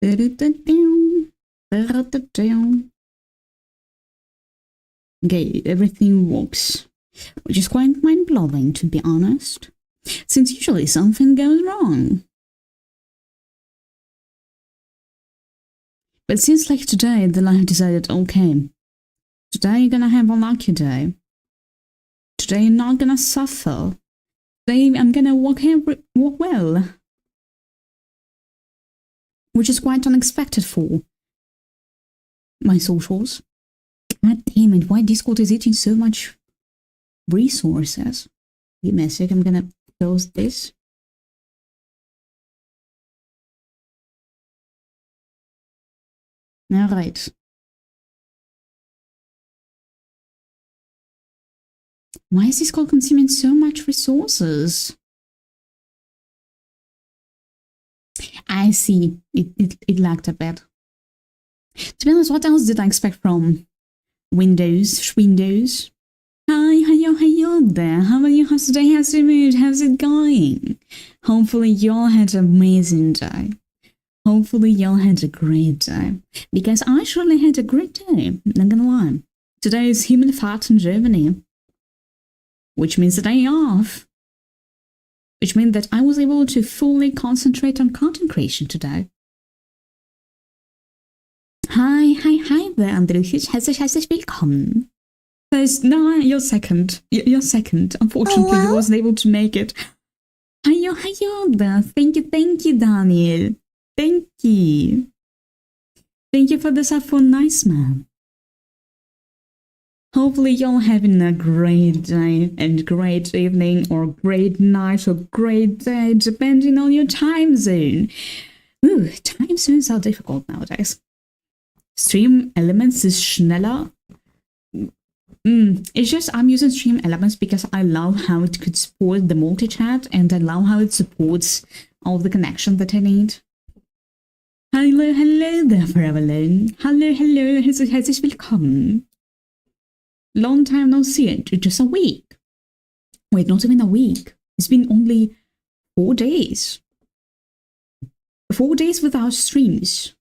Okay, everything works, which is quite mind-blowing, to be honest, since usually something goes wrong. But since like today, the life decided, okay, today you're gonna have a lucky day. Today you're not gonna suffer. Today I'm gonna walk well. Which is quite unexpected for my socials. God damn it, why Discord is eating so much resources? Give me a sec, I'm gonna close this. Alright. Why is this call consuming so much resources? I see. It lagged a bit. To be honest, what else did I expect from Windows? Hi, hiyo there. How are you? How's today? How's your mood? How's it going? Hopefully y'all had an amazing day. Hopefully y'all had a great day. Because I surely had a great day, not gonna lie. Today is Human Fat in Germany. Which means a day off. Which means that I was able to fully concentrate on content creation today. Hi there, Andreas. Herzlich willkommen. First, no, you're second. You're second. Unfortunately, you wasn't able to make it. Hiyo there. Thank you, Daniel. Thank you. Thank you for the sub for Nice Man. Hopefully y'all having a great day and great evening or great night or great day, depending on your time zone. Ooh, time zones are difficult nowadays. Stream Elements is schneller. It's just I'm using Stream Elements because I love how it could support the multi-chat and I love how it supports all the connection that I need. Hello there, Forever Alone. Hello, herzlich willkommen. Long time no see it, just a week. Wait, not even a week. It's been only 4 days. 4 days without streams.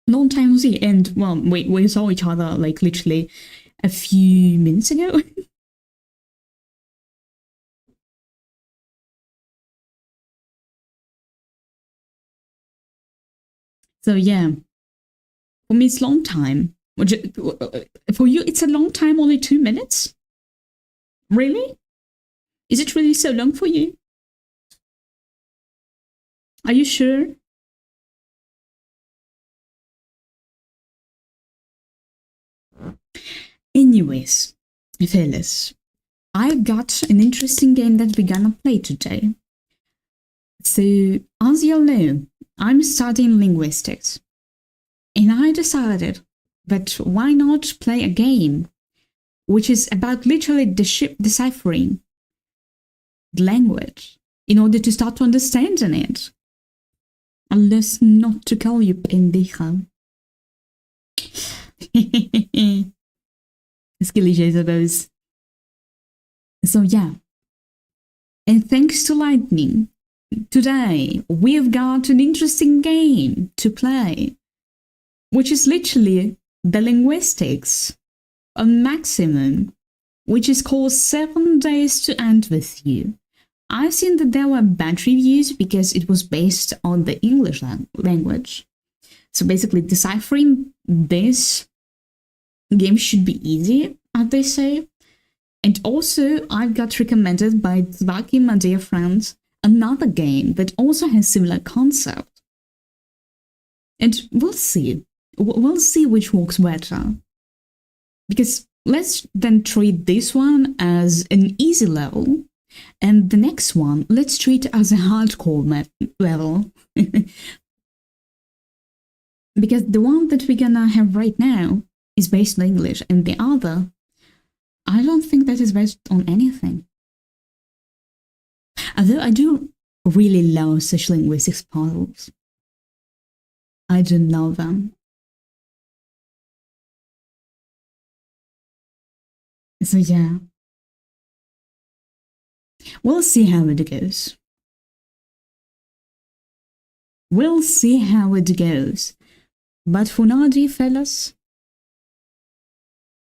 Long time no see, and well, we saw each other like literally a few minutes ago. So yeah, for me it's long time. For you, it's a long time, only 2 minutes? Really? Is it really so long for you? Are you sure? Anyways, fellas, I've got an interesting game that we're gonna play today. So, as you'll know, I'm studying linguistics. And I decided that why not play a game which is about literally deciphering the language in order to start to understanding it. Unless not to call you pendeja. Skilly of those. So yeah. And thanks to Lightning, today we've got an interesting game to play, which is literally the linguistics of maximum, which is called 7 Days to End With You. I've seen that there were bad reviews because it was based on the English language. So basically deciphering this game should be easy, as they say. And also, I've got recommended by Zvaki, my dear friends, another game that also has similar concept. And we'll see. We'll see which works better. Because let's then treat this one as an easy level, and the next one, let's treat it as a hardcore level. Because the one that we're gonna have right now is based on English, and the other, I don't think that is based on anything. Although I do really love such linguistics puzzles. I do love them. So yeah. We'll see how it goes. We'll see how it goes. But for now, dear fellas,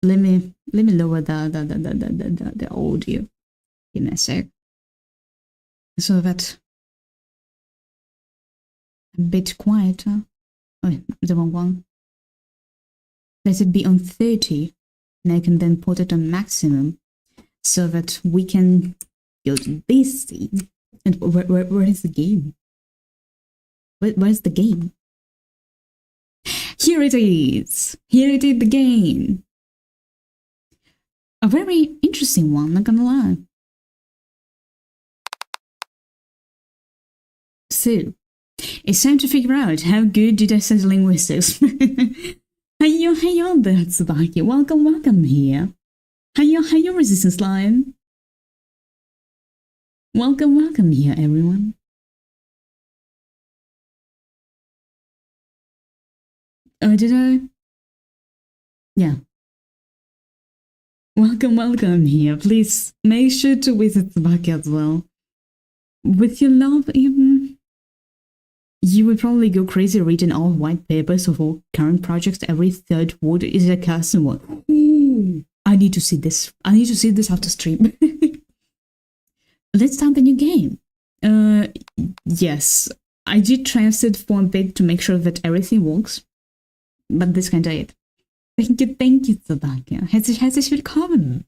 let me lower the audio in a sec, so that a bit quieter. Oh, the wrong one. Let it be on 30, and I can then put it on maximum, so that we can go to this scene. And where is the game? Where's the game? Here it is! Here it is, the game! A very interesting one, not gonna lie. So, it's time to figure out how good did I study linguistics. Hiyo there, Tsubaki. Welcome here. Hiyo, Resistance Lion. Welcome here, everyone. Oh, did I? Yeah. Welcome here. Please make sure to visit Tsubaki as well. With your love, even, you would probably go crazy reading all white papers of all current projects. Every third word is a custom one. Ooh, I need to see this. I need to see this after stream. Let's start the new game. Yes, I did translate for a bit to make sure that everything works. But this kinda it. Thank you, Tsubaki. Herzlich willkommen.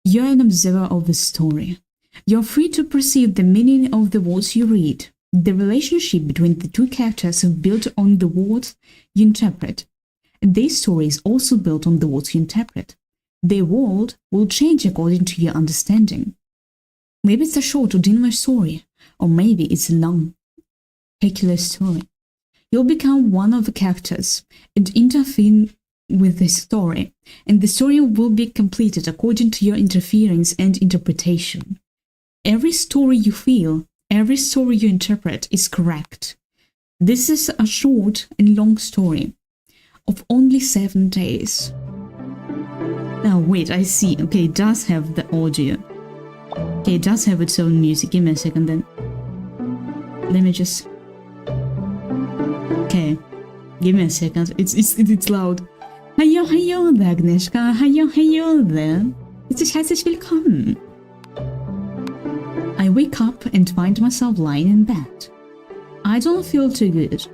You're an observer of the story. You're free to perceive the meaning of the words you read. The relationship between the two characters is built on the words you interpret. This story is also built on the words you interpret. The world will change according to your understanding. Maybe it's a short or dinner story, or maybe it's a long, peculiar story. You'll become one of the characters and intervene with the story, and the story will be completed according to your interference and interpretation. Every story you feel, every story you interpret is correct. This is a short and long story of only 7 days. Oh, wait, I see. Okay, it does have the audio. Okay, it does have its own music. Give me a second then. Let me just... Okay, give me a second. It's loud. Hiyo there, Agnieszka. Hiyo there. Herzlich willkommen. I wake up and find myself lying in bed. I don't feel too good.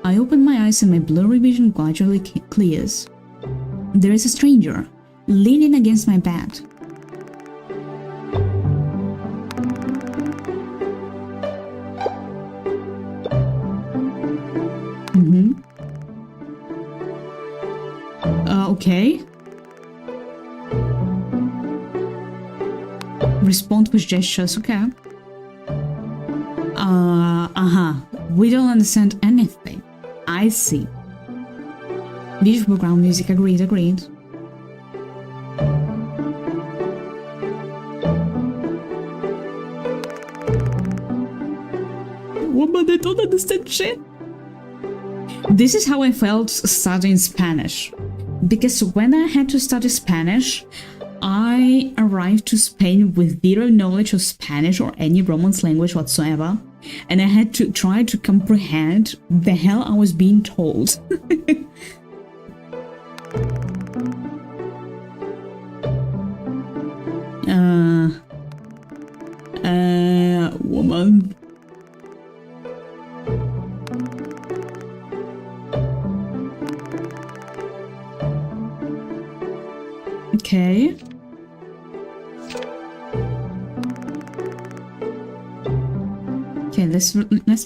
I open my eyes and my blurry vision gradually clears. There is a stranger leaning against my bed. Okay. Respond with gestures, okay. We don't understand anything. I see. Visual background music, agreed. Woman, I don't understand shit. This is how I felt studying Spanish. Because when I had to study Spanish, I arrived to Spain with zero knowledge of Spanish or any Romance language whatsoever, and I had to try to comprehend the hell I was being told. Woman. Okay. Okay, let's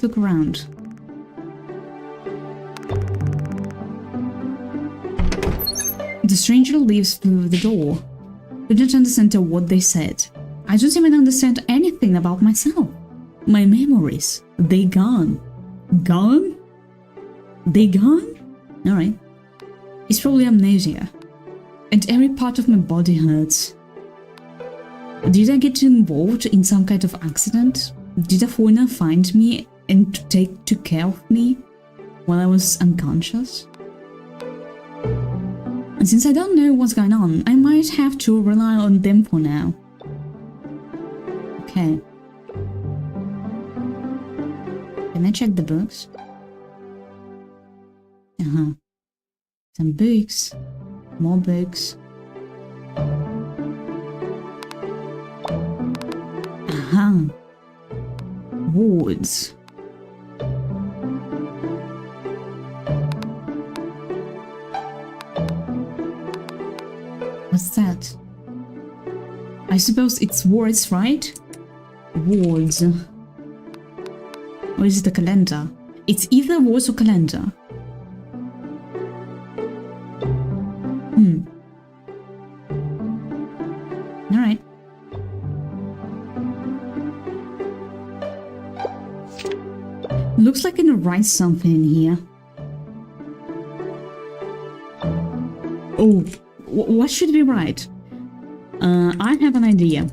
look around. The stranger leaves through the door. I don't understand what they said. I don't even understand anything about myself. My memories, they gone. Gone? They gone? Alright. It's probably amnesia. And every part of my body hurts. Did I get involved in some kind of accident? Did a foreigner find me and took care of me while I was unconscious? And since I don't know what's going on, I might have to rely on them for now. Okay. Can I check the books? Some books. More books. Words. What's that? I suppose it's words, right? Words. Or is it a calendar? It's either words or calendar. Alright. Looks like I can write something in here. Oh, what should we write? I have an idea.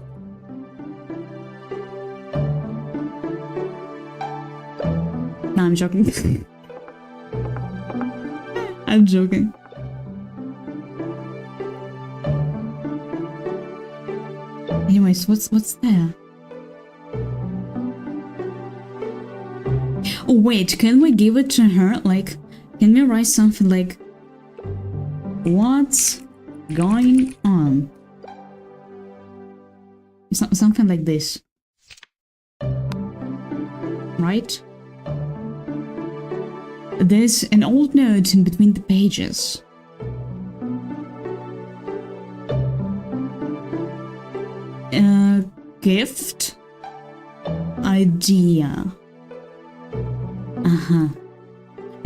No, I'm joking. I'm joking. Anyways, what's there? Oh wait, can we give it to her? Like, can we write something like, what's going on? Something like this. Right? There's an old note in between the pages. Gift. Idea.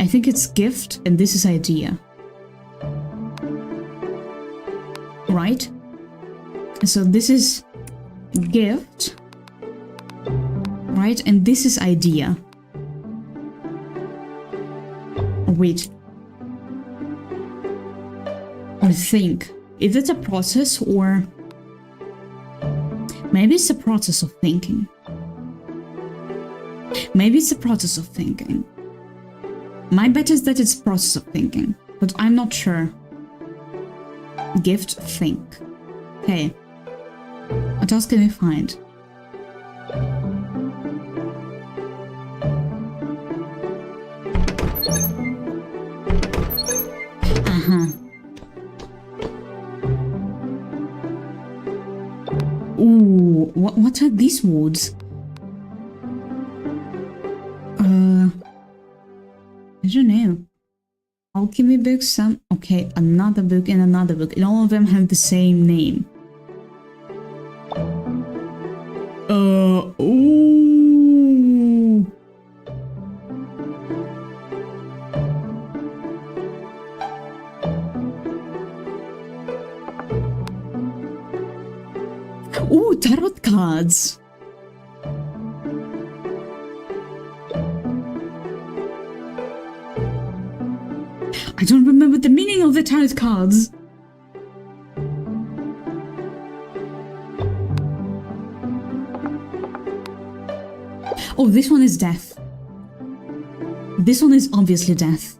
I think it's gift and this is idea. Right? So this is gift. Right? And this is idea. Wait. I think. Is it a process or... Maybe it's a process of thinking. Maybe it's a process of thinking. My bet is that it's a process of thinking, but I'm not sure. Gift, think. Okay. What else can we find? Ooh, what are these words? I don't know. Alchemy book, some... Okay, another book and another book. And all of them have the same name. Ooh. Ooh, tarot cards. I don't remember the meaning of the tarot cards. Oh, this one is death. This one is obviously death.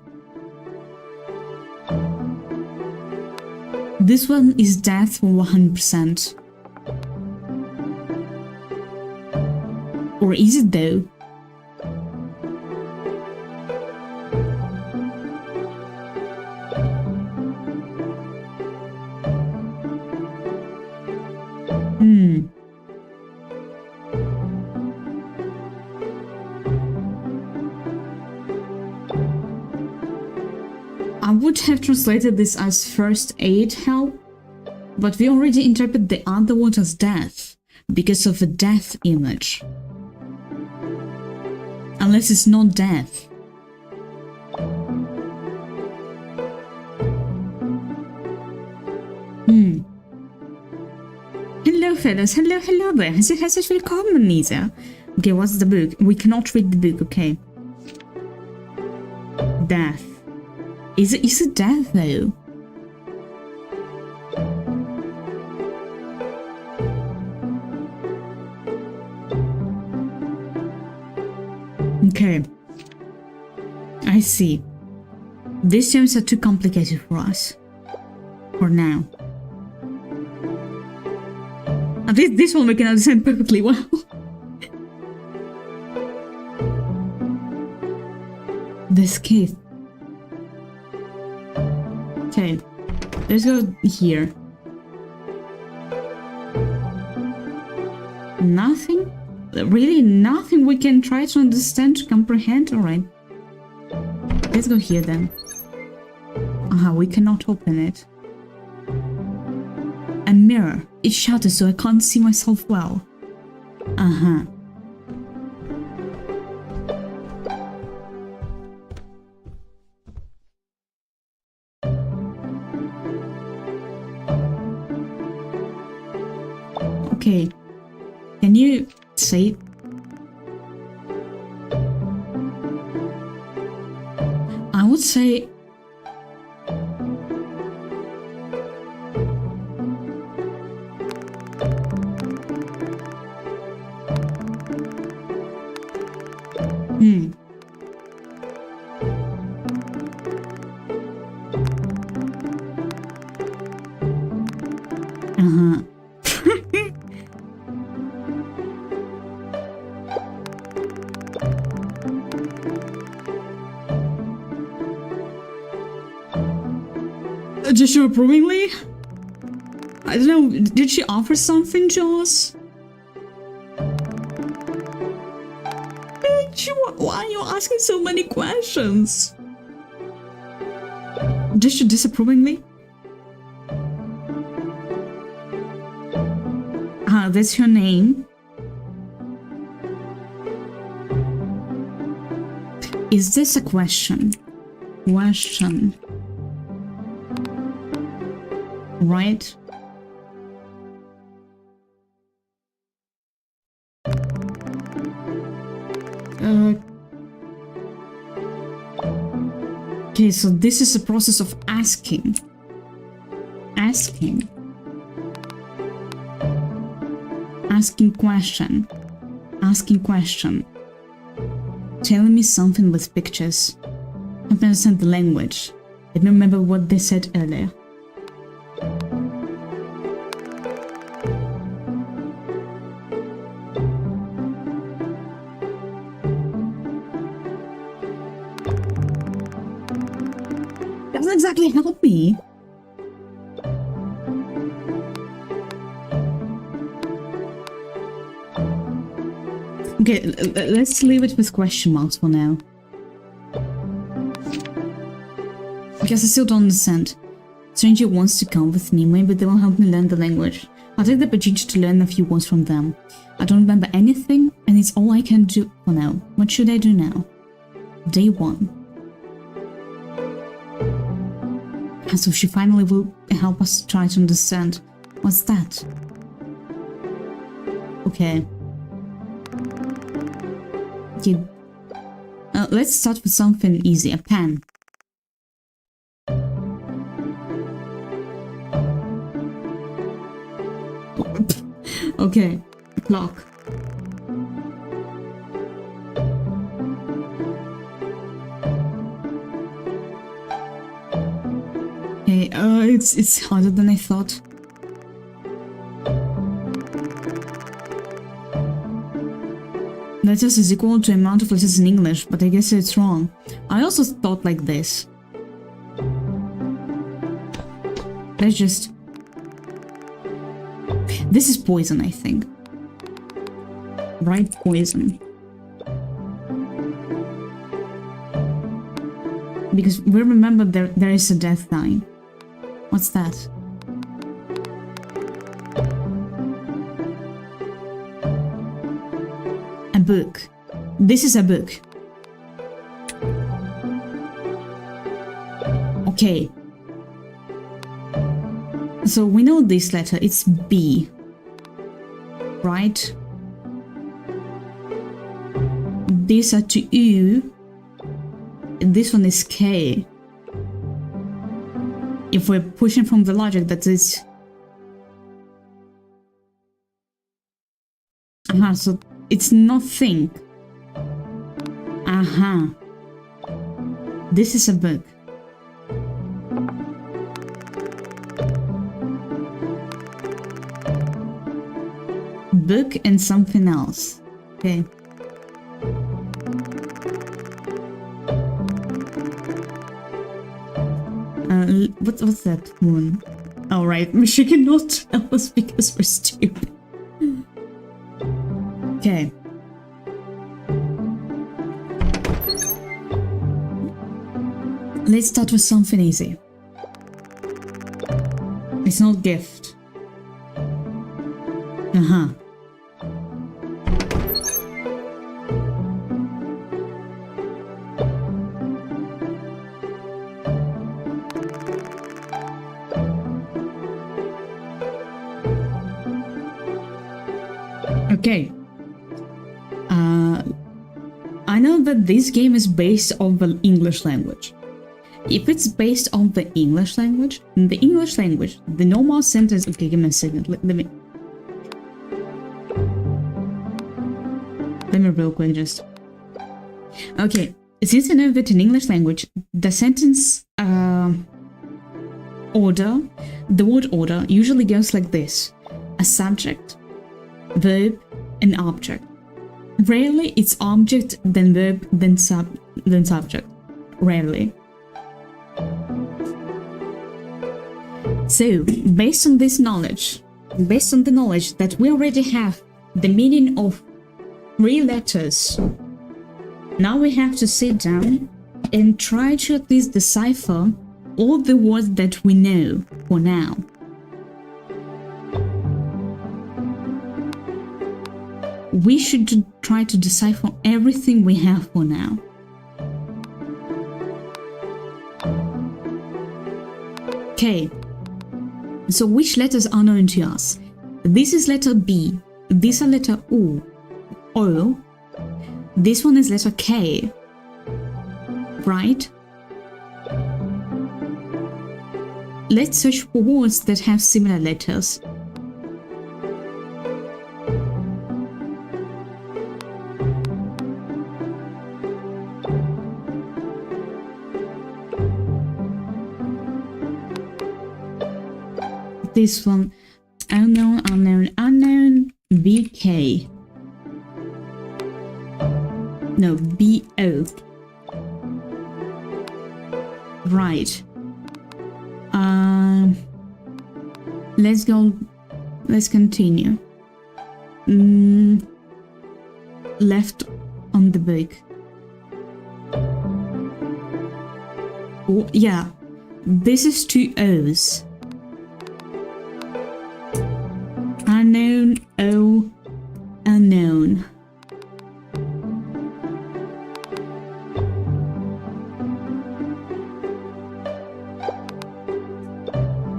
This one is death for 100%. Or is it though? I would have translated this as first aid help, but we already interpret the other one as death because of the death image. Unless it's not death. Hello fellas, hello there. Herzlich willkommen, Nisa. Okay, what's the book? We cannot read the book, okay. Death. Is it death though? Okay. I see. These terms are too complicated for us. For now. At least this one we can understand perfectly well. This kid. Okay, let's go here. Nothing? Really nothing we can try to understand, to comprehend? Alright. Let's go here then. We cannot open it. A mirror. It's shattered so I can't see myself well. Okay. Can you say... I would say... Just approvingly? I don't know, did she offer something to us? Why are you asking so many questions? Did she disapprovingly? That's your name. Is this a question? Question. Right? Okay, so this is a process of asking. Asking question. Asking question. Telling me something with pictures. I don't understand the language. I don't remember what they said earlier. Doesn't exactly help me. Okay, let's leave it with question marks for now. Because I still don't understand. Stranger wants to come with me, maybe they will help me learn the language. I'll take the opportunity to learn a few words from them. I don't remember anything, and it's all I can do for now. What should I do now? Day 1. So she finally will help us try to understand. What's that? Okay. Let's start with something easy. A pen. Okay. A clock. Okay, it's harder than I thought. Letters is equal to amount of letters in English, but I guess it's wrong. I also thought like this. Let's just... This is poison, I think. Right, poison. Because we remember there is a death line. What's that? A book. This is a book. Okay. So we know this letter, it's B. Right? These are to U. This one is K. If we're pushing from the logic that is... so it's not think. This is a book. Book and something else. Okay. what's that one? All right, she cannot tell us because we're stupid. Okay. Let's start with something easy. It's not gift. Uh-huh. Okay. I know that this game is based on the English language. If it's based on the English language, the normal sentence... Okay, give me a second. Let me real quick just... Okay, since I know that in English language, the sentence order, the word order usually goes like this. A subject, verb, and object. Rarely it's object, then verb, then subject. Rarely. So, based on this knowledge, based on the knowledge that we already have the meaning of 3 letters, now we have to sit down and try to at least decipher all the words that we know for now. We should try to decipher everything we have for now. Okay, so which letters are known to us? This is letter B, this is letter O, this one is letter K, right? Let's search for words that have similar letters. This one, unknown, unknown, unknown, BK. No, BO. Right. Let's go. Let's continue. Left on the book. Oh, yeah. This is 2 O's. Unknown, O, unknown.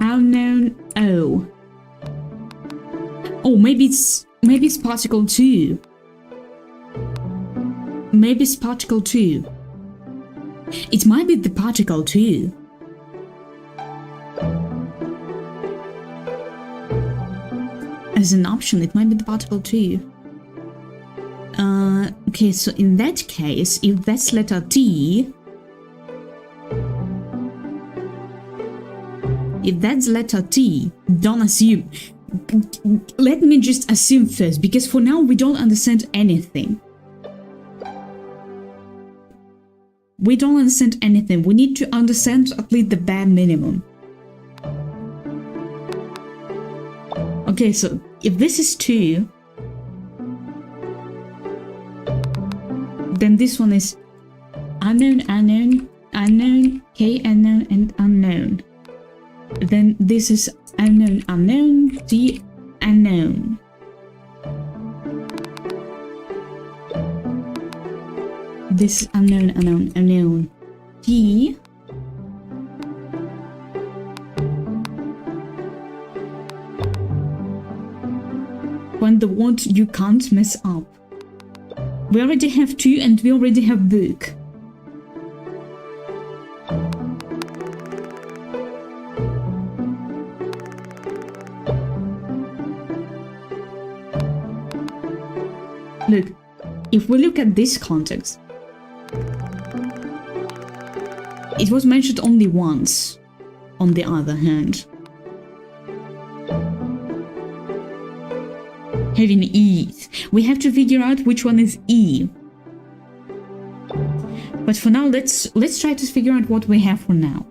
Unknown, O. Oh, maybe it's particle 2. Maybe it's particle 2. It might be the particle 2. As an option, it might be the particle 2. Okay, so in that case, if that's letter T, if that's letter T, don't assume. Let me just assume first, because for now we don't understand anything. We don't understand anything. We need to understand at least the bare minimum. Okay, so if this is 2, then this one is unknown, unknown, unknown, K unknown, and unknown. Then this is unknown, unknown, T unknown. This is unknown, unknown, unknown, T. When the word you can't mess up. We already have 2 and we already have book. Look, if we look at this context, it was mentioned only once, on the other hand. Having E's. We have to figure out which one is E. But for now, let's try to figure out what we have for now.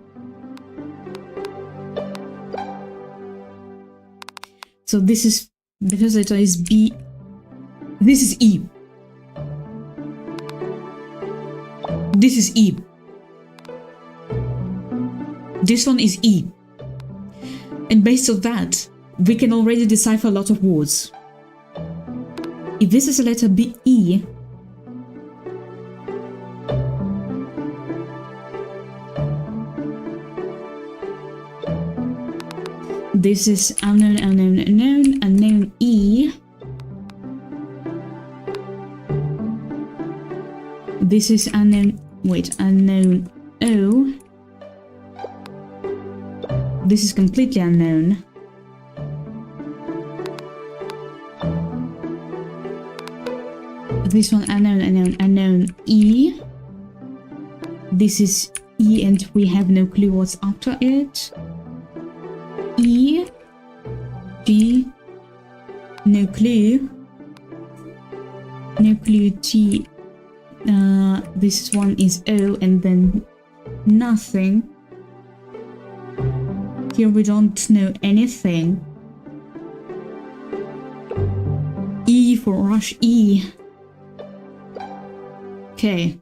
So this is, the first letter is B. This is E. This is E. This one is E. And based on that, we can already decipher a lot of words. If this is a letter B, E, this is unknown, unknown, unknown, unknown E. This is unknown, wait, unknown O. This is completely unknown. This one unknown, unknown, unknown E. This is E and we have no clue what's after it. E, G, no clue. No clue, T. This one is O and then nothing. Here we don't know anything. E for rush, E. Okay.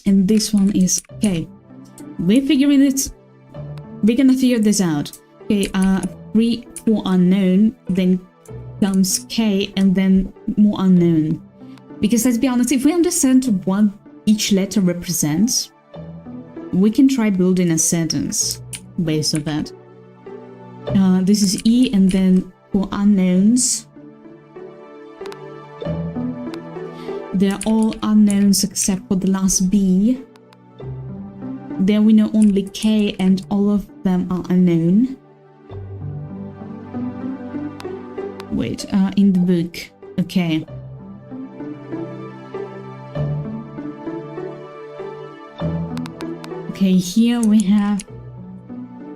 And this one is K. We're gonna figure this out. Okay, 3, 4 unknown, then comes K, and then more unknown. Because let's be honest, if we understand what each letter represents, we can try building a sentence based on that. This is E, and then 4 unknowns. They're all unknowns except for the last B. Then we know only K and all of them are unknown. Wait, in the book. Okay. Okay, here we have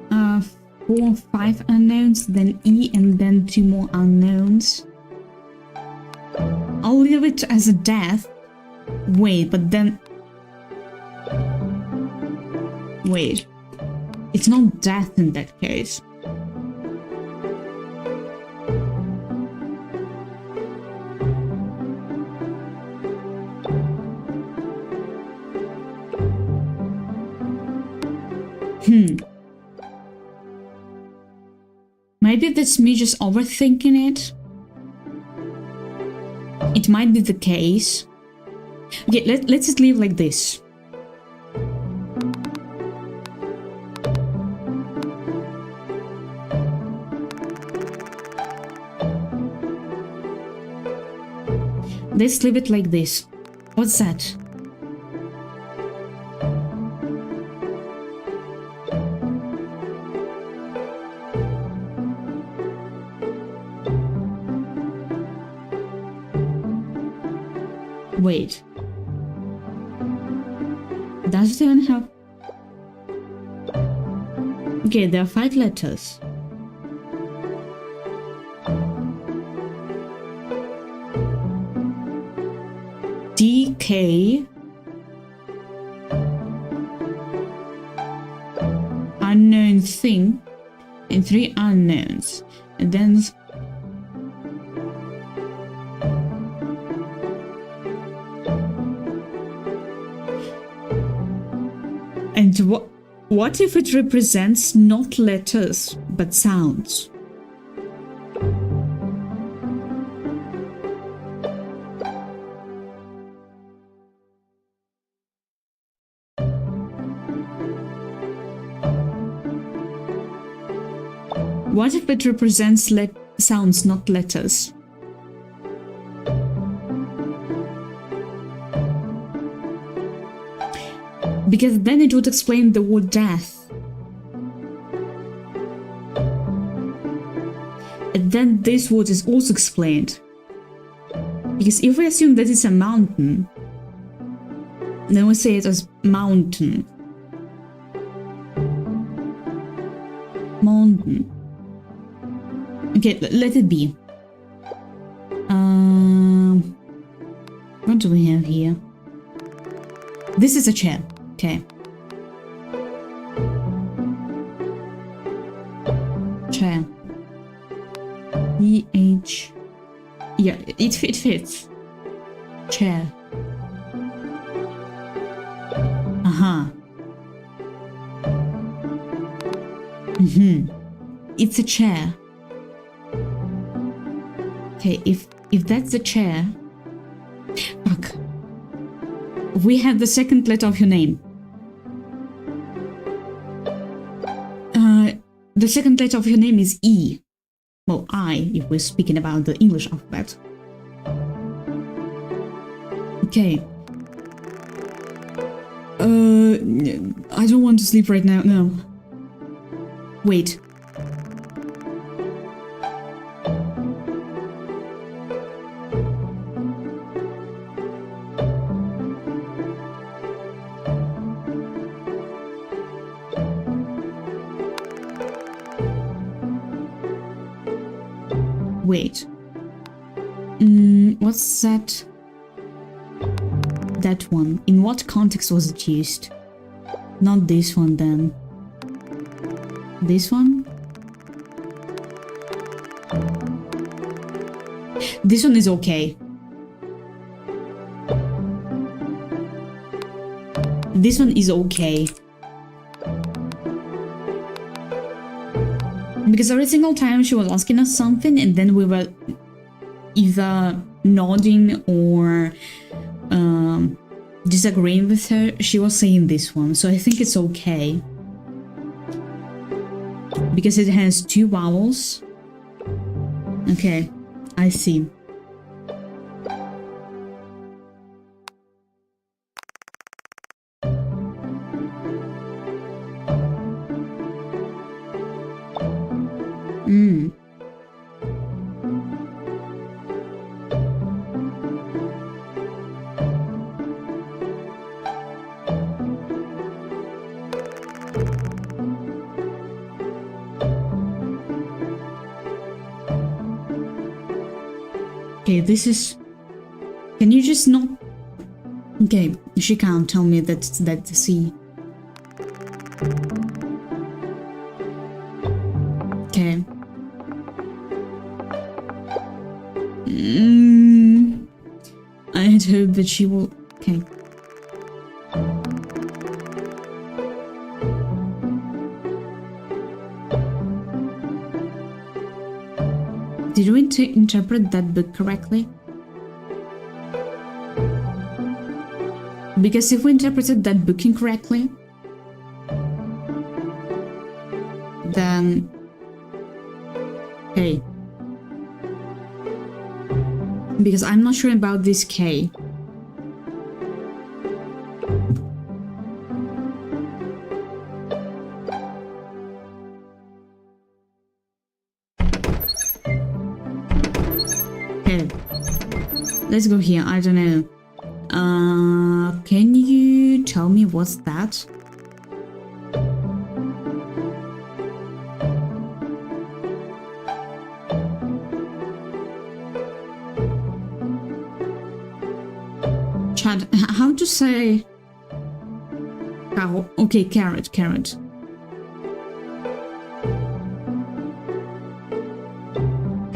4 or 5 unknowns, then E, and then 2 more unknowns. I'll leave it as a death. Wait, but then... Wait. It's not death in that case. Maybe that's me just overthinking it. It might be the case. Okay, let's just leave like this. Let's leave it like this. What's that? Wait. Does it even have... Okay, there are 5 letters. D, K, unknown thing, and 3 unknowns. And then... And what if it represents not letters, but sounds? What if it represents sounds, not letters? Because then it would explain the word death. And then this word is also explained. Because if we assume that it's a mountain, then we say it as mountain. Mountain. Okay, let it be. What do we have here? This is a chair. Okay. Chair. Yeah, it fits. Chair. It's a chair. Okay, if that's the chair. Fuck. We have the second letter of your name. The second letter of your name is E. Well, I, if we're speaking about the English alphabet. Okay. I don't want to sleep right now. No. Wait. Wait. What's that? That one. In what context was it used? Not this one then. This one? This one is okay. This one is okay. Because every single time she was asking us something and then we were either nodding or disagreeing with her, she was saying this one. So I think it's okay. Because it has 2 vowels. Okay, I see. Okay, this is... Can you just not... Okay, she can't tell me that that's the C. Okay. I had hoped that she will... Okay. Did we interpret that book correctly? Because if we interpreted that book incorrectly, then... Okay. Because I'm not sure about this K. Okay. Let's go here. I don't know. Can you tell me what's that? Chad, how to say... Oh, okay, carrot.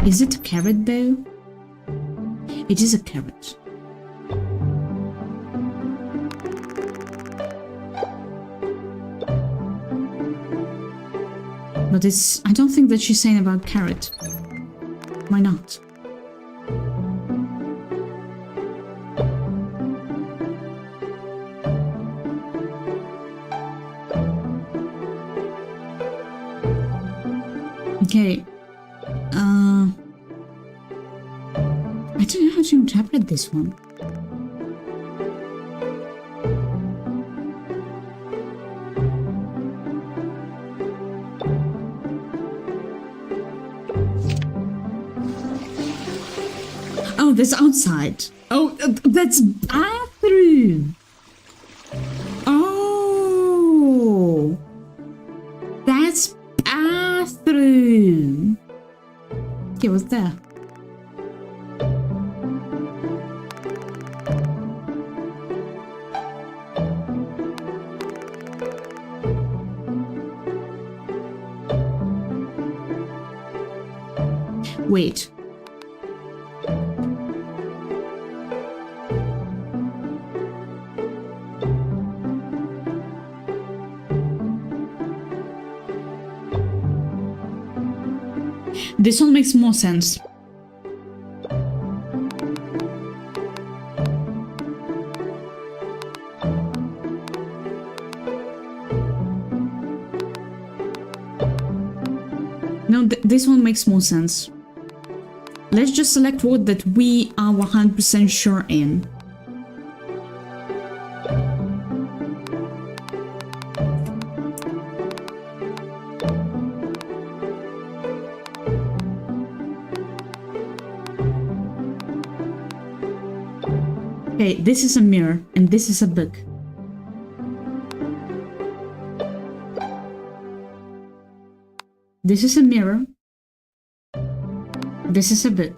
Is it a carrot though? It is a carrot. But it's... I don't think that she's saying about carrot. Why not? Okay. I don't know how to interpret this one. Oh, that's outside. Oh, that's bathroom. Oh, that's bathroom. Okay, what's there? Wait. This one makes more sense. No, this one makes more sense. Let's just select word that we are 100% sure in. Okay, this is a mirror and this is a book. This is a mirror. This is a book.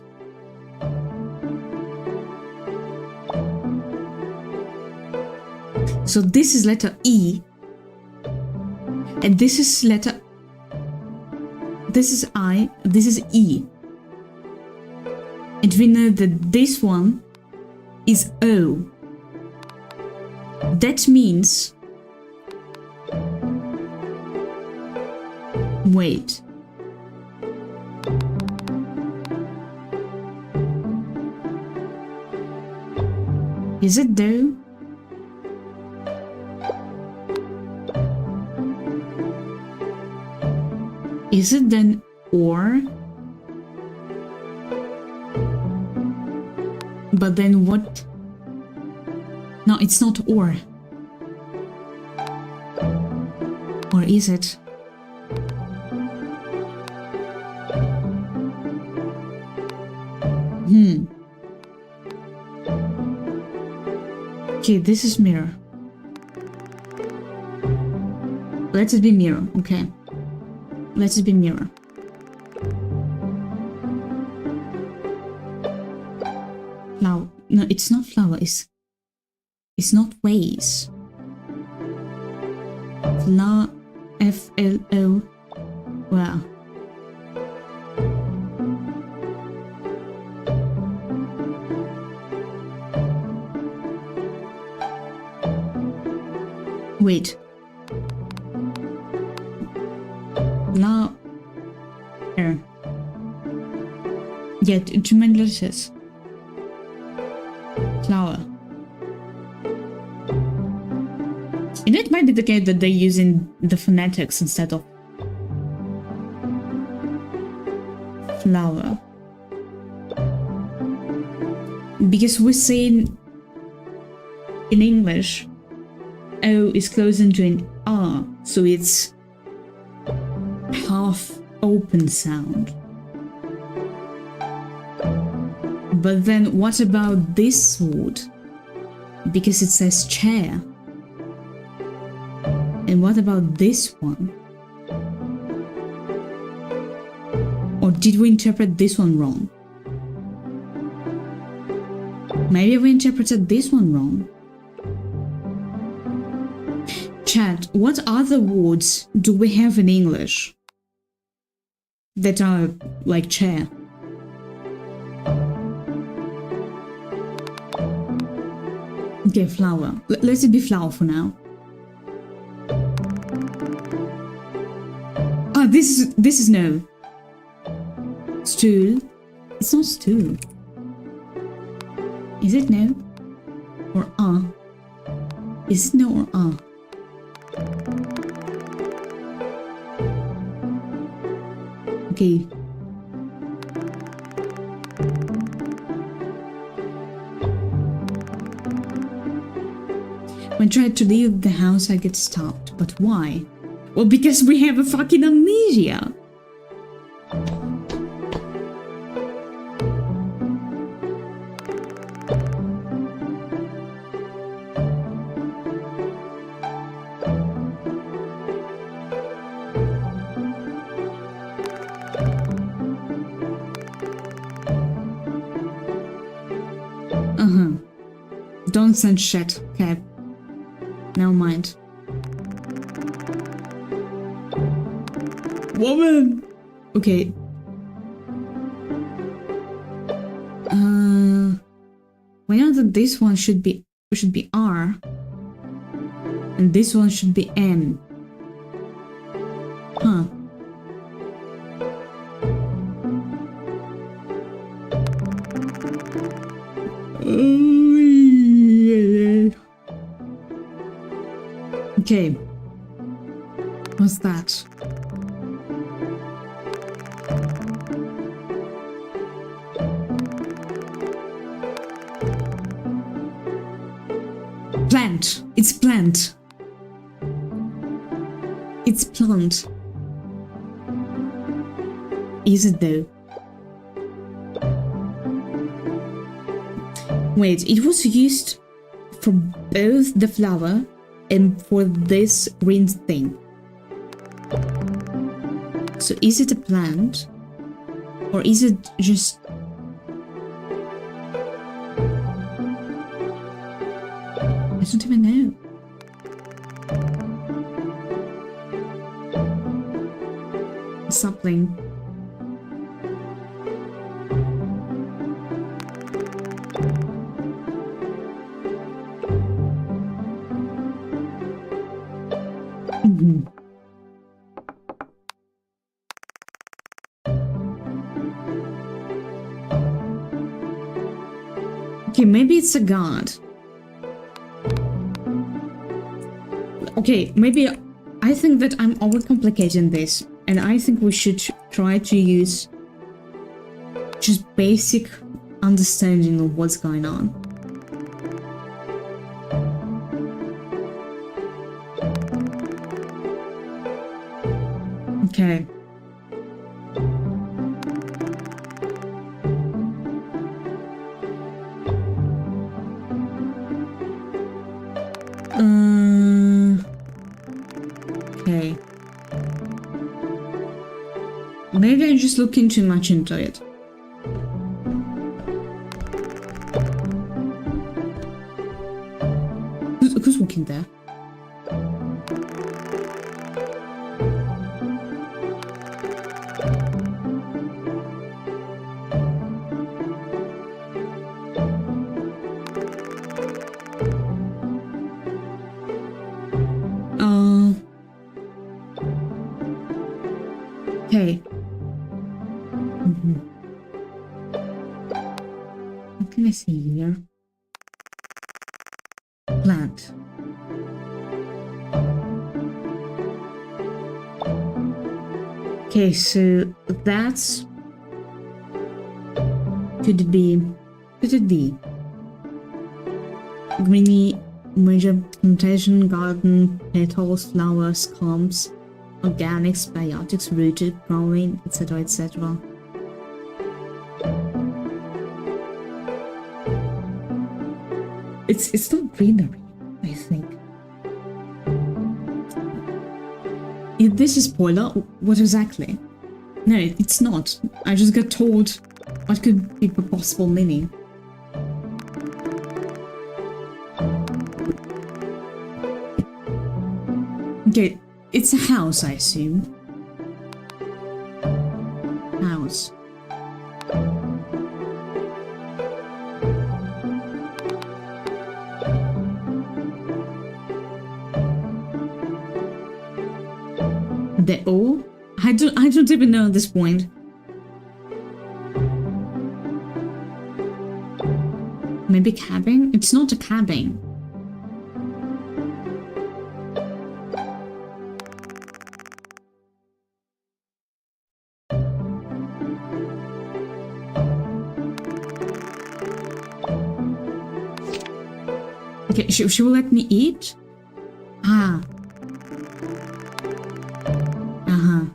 So this is letter E. And this is letter... This is I. This is E. And we know that this one is O. That means... Wait. Is it though? Is it then or? But then what? No, it's not or. Or is it? Okay, this is mirror. Let it be mirror, okay. Let it be mirror. Flower. No, it's not flower, it's not vase. F-L-O. Wow. Wait. Yeah, too many letters. Flower. And it might be the case that they're using the phonetics instead of flower. Because we're saying in English, O is closer to an R, so it's half open sound. But then what about this word? Because it says chair. And what about this one? Or did we interpret this one wrong? Maybe we interpreted this one wrong. Chat, what other words do we have in English that are like chair? Okay, flower. Let it be flower for now. Ah, this is no. Stool. It's not stool. Is it no? Or Is it no or Okay. When I try to leave the house, I get stopped. But why? Well, because we have a fucking amnesia. Don't send shit. Okay. Never mind. Woman! Okay. We know that this one should be R. And this one should be N. Huh. Okay. What's that? Plant. It's plant. It's plant. Is it though? Wait, it was used for both the flower and for this green thing. So is it a plant? Or is it just... I don't even know. Sapling. Okay, maybe it's a god. Okay, maybe I think that I'm overcomplicating this, and I think we should try to use just basic understanding of what's going on. Okay. Okay. Maybe I'm just looking too much into it. Who's walking there? Okay. What can I see here? Plant. Okay, so that's... Could it be greeny major plantation, garden, petals, flowers, clumps, organics, biotics, rooted, growing, etc., etc. It's not greenery, I think. If this is spoiler, what exactly? No, it's not. I just got told what could be the possible meaning. Okay, it's a house, I assume. House. The O? I don't even know at this point. Maybe cabin? It's not a cabin. Okay, she will let me eat? Ah. Uh-huh.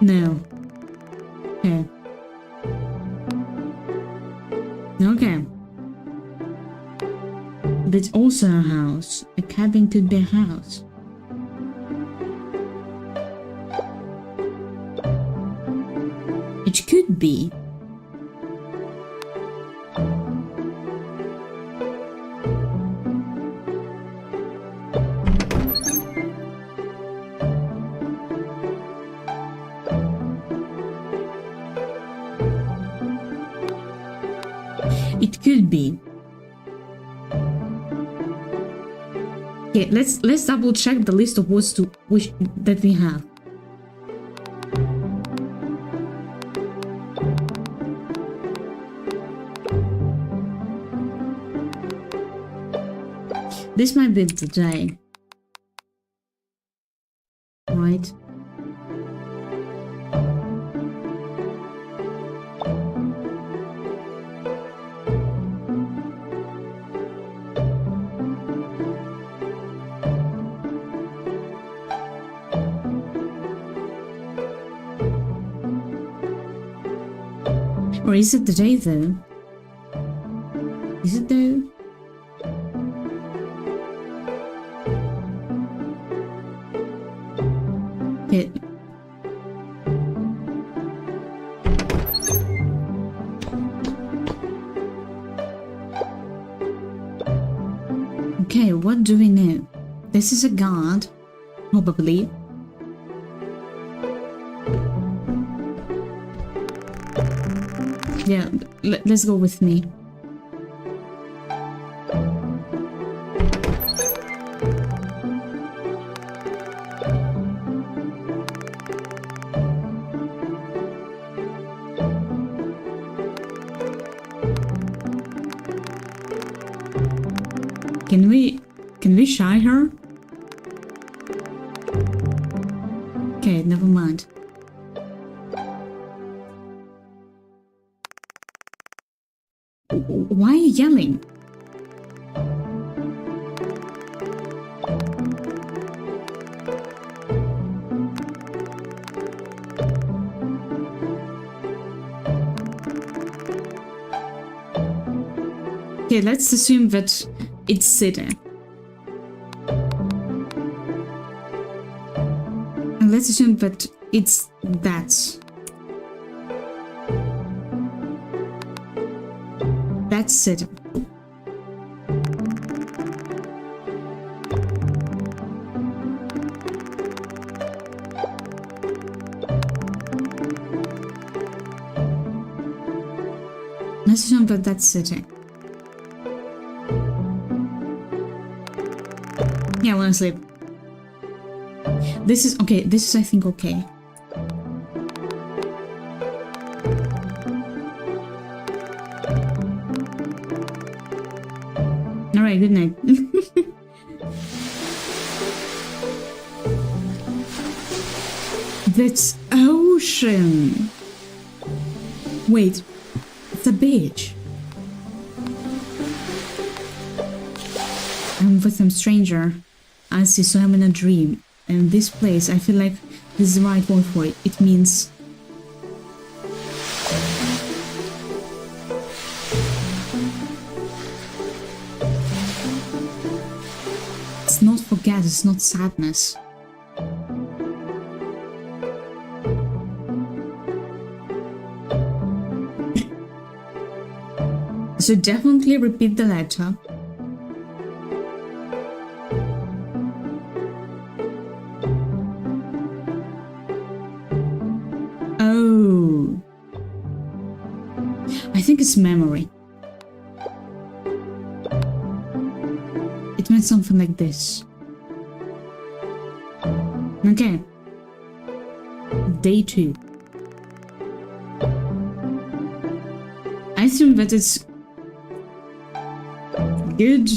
No. Okay. Okay. But it's also a house. A cabin could be a house. It could be. It could be. Okay, let's double check the list of words that we have. This might be the day, right? Or is it the day though? Is it though? Okay. Okay, what do we know? This is a god, probably. Yeah, let's go with me. Can we shy her? Okay, never mind. Why are you yelling? Okay, let's assume that it's city. And let's assume that it's that. That's it. Let's assume that that's city. Yeah, I wanna sleep. This is okay. This is, I think, okay. Alright, good night. That's ocean. Wait, it's a beach. I'm with some stranger. I see, so I'm in a dream. And this place, I feel like this is the right word for it. It means it's not forget, it's not sadness. So definitely repeat the letter. Oh, I think it's memory. It meant something like this. Okay. Day 2. I assume that it's good.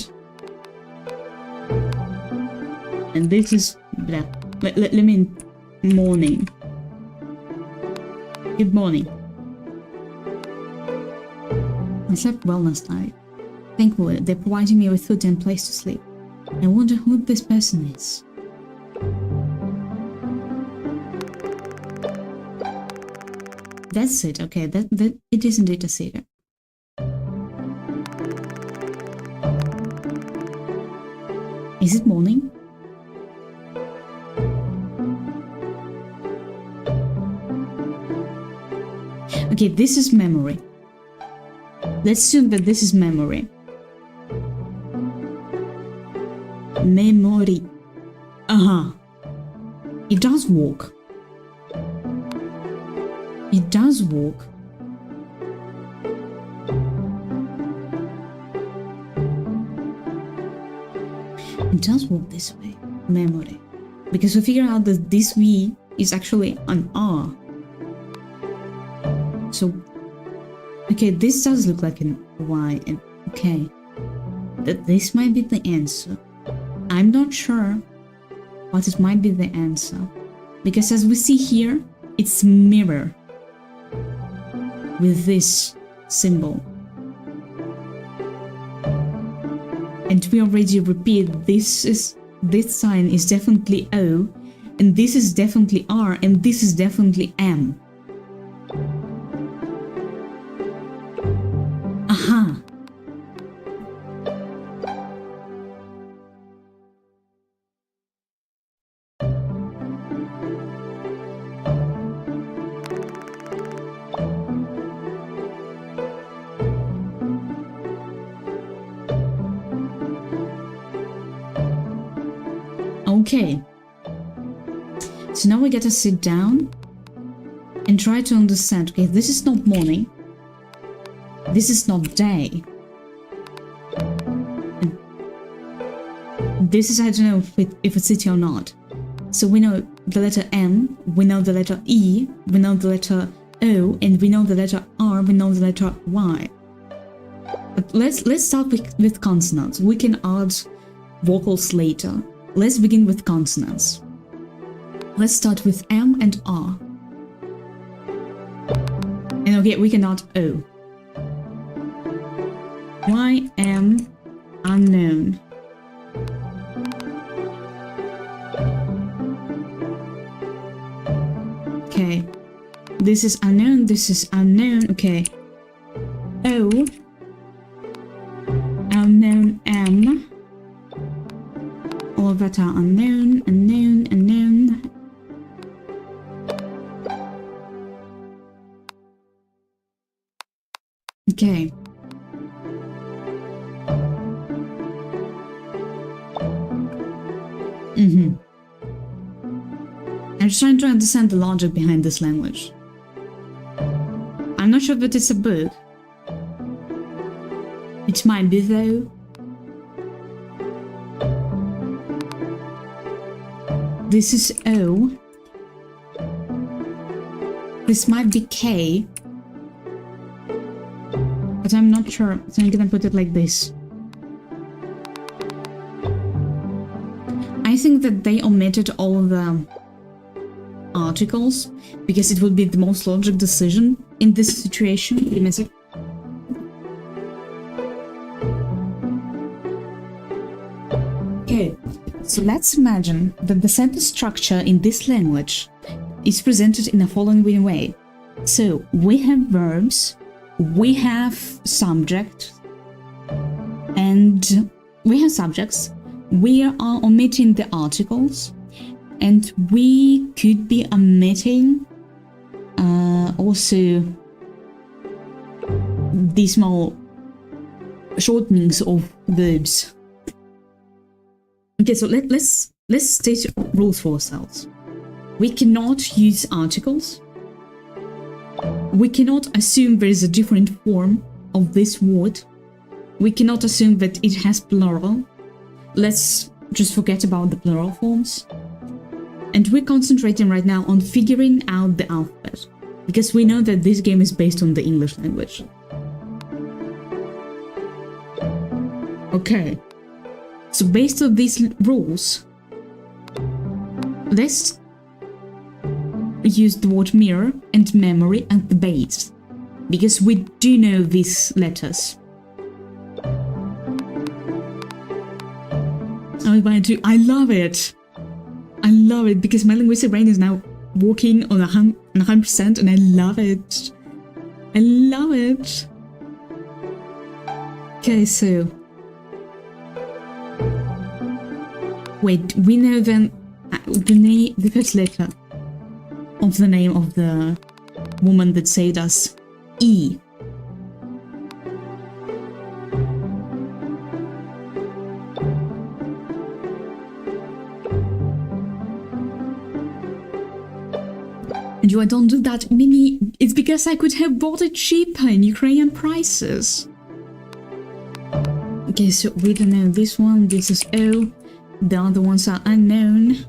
And this is blah. Let me morning. Good morning. I slept well last night. Thankfully, they provided me with food and place to sleep. I wonder who this person is. That's it. Okay, that it is indeed a city. Is it morning? Okay, this is memory. Let's assume that this is memory. Memory. It does walk. It does walk. It does work this way, memory. Because we figure out that this V is actually an R. So, okay, this does look like an Y, and okay. That this might be the answer. I'm not sure, but it might be the answer. Because as we see here, it's mirror with this symbol. And we already repeat, this sign is definitely O, and this is definitely R, and this is definitely M. Aha! Okay, so now we get to sit down and try to understand, okay, this is not morning, this is not day, and this is, I don't know if it's city or not. So we know the letter M, we know the letter E, we know the letter O, and we know the letter R, we know the letter Y. But let's start with consonants. We can add vocals later. Let's begin with consonants. Let's start with M and R. And okay, we can add O. Y, M, unknown. Okay. This is unknown, this is unknown, okay. O. Unknown, M. All of that are unknown, unknown, unknown. Okay. I'm just trying to understand the logic behind this language. I'm not sure that it's a book. It might be though. This is O. This might be K. But I'm not sure, so I'm gonna put it like this. I think that they omitted all of the articles because it would be the most logical decision in this situation. Give me a sec. Okay. So let's imagine that the sentence structure in this language is presented in the following way. So we have verbs, we have subject, and we have subjects. We are omitting the articles, and we could be omitting also the small shortenings of verbs. Okay, so let's state rules for ourselves. We cannot use articles. We cannot assume there is a different form of this word. We cannot assume that it has plural. Let's just forget about the plural forms. And we're concentrating right now on figuring out the alphabet, because we know that this game is based on the English language. Okay. So based on these rules, let's use the word mirror and memory at the base, because we do know these letters. I love it! I love it, because my linguistic brain is now working on 100%, and I love it! I love it! Okay, so... Wait, we know then the first letter of the name of the woman that saved us. E. And you don't do that, Mimi. It's because I could have bought it cheaper in Ukrainian prices. Okay, so we don't know this one. This is O. The other ones are unknown.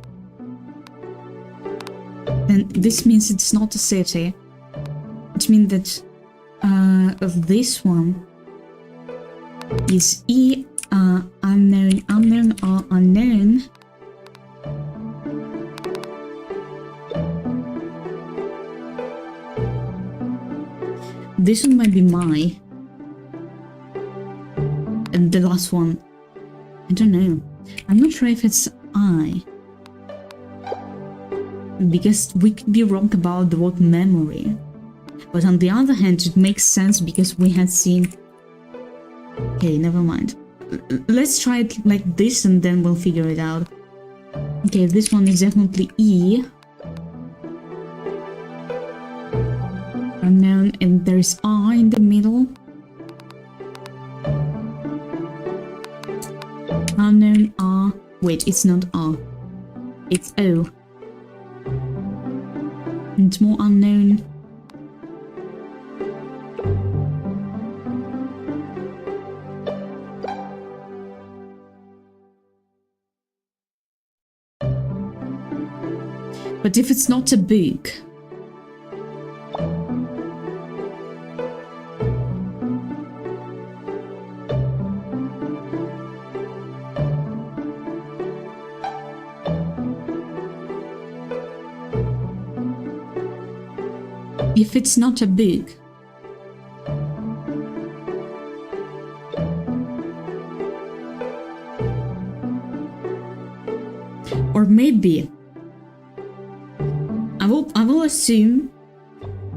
And this means it's not a city. It means that this one is E, unknown, unknown, or unknown. This one might be my. And the last one, I don't know. I'm not sure if it's I. Because we could be wrong about the word memory. But on the other hand, it makes sense because we had seen... Okay, never mind. Let's try it like this and then we'll figure it out. Okay, this one is definitely E. Unknown, and there is R in the middle. Unknown R. Wait, it's not R. It's O. And it's more unknown. But if it's not a book, if it's not a book, or maybe I will assume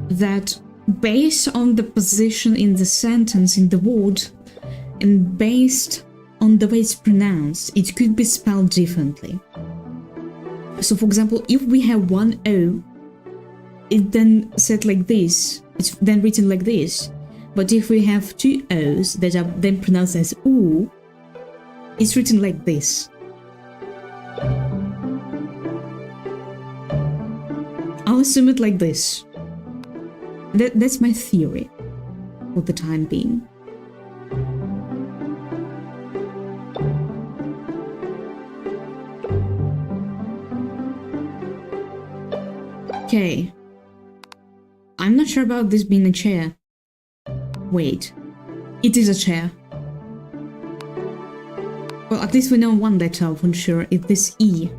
that based on the position in the sentence, in the word, and based on the way it's pronounced, it could be spelled differently. So for example, if we have one O, it then said like this, it's then written like this. But if we have two O's that are then pronounced as oo, it's written like this. I'll assume it like this. That's my theory for the time being. Okay. I'm not sure about this being a chair. Wait. It is a chair. Well, at least we know one letter for sure. It's this E.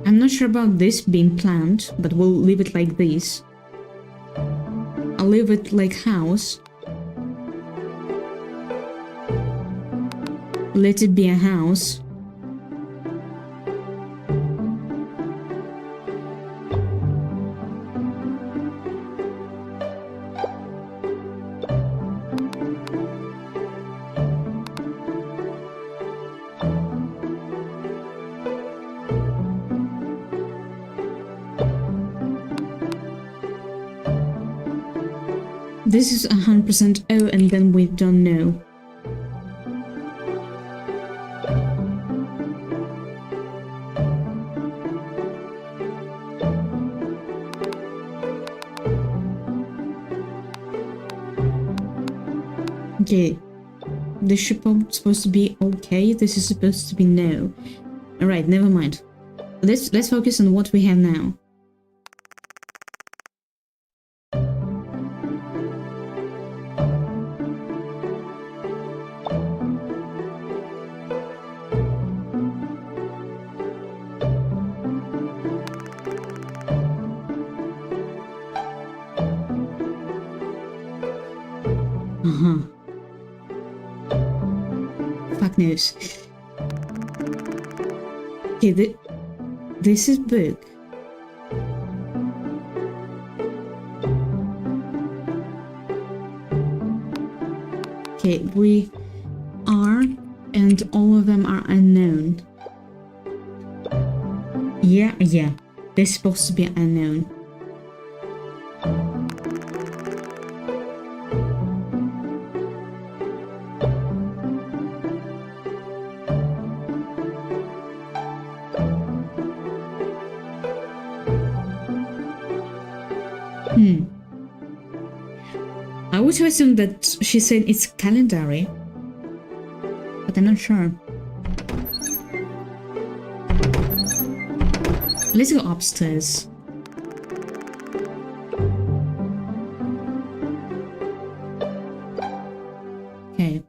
I'm not sure about this being planned, but we'll leave it like this. I'll leave it like house. Let it be a house. This is 100% O, and then we don't know. Okay, this is supposed to be okay, this is supposed to be no. Alright, never mind. Let's focus on what we have now. Fuck knows. Okay, this is book. Okay, we are, and all of them are unknown. Yeah, they're supposed to be unknown. I would assume that she said it's calendary, but I'm not sure. Let's go upstairs. Okay.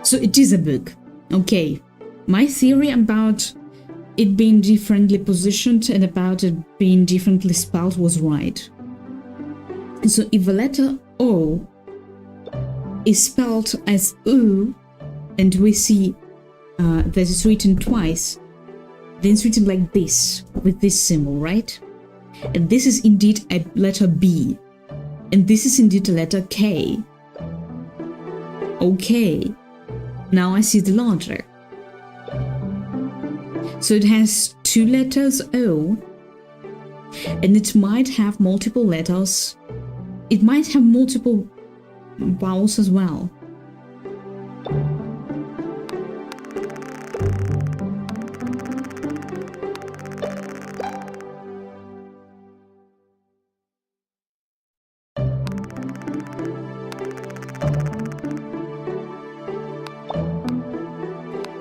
So it is a book. Okay. My theory about it being differently positioned and about it being differently spelled was right. So if the letter O is spelled as U, and we see that it's written twice, then it's written like this, with this symbol, right? And this is indeed a letter B, and this is indeed a letter K. Okay, now I see the logic. So it has two letters O, and it might have multiple letters. It might have multiple vowels as well.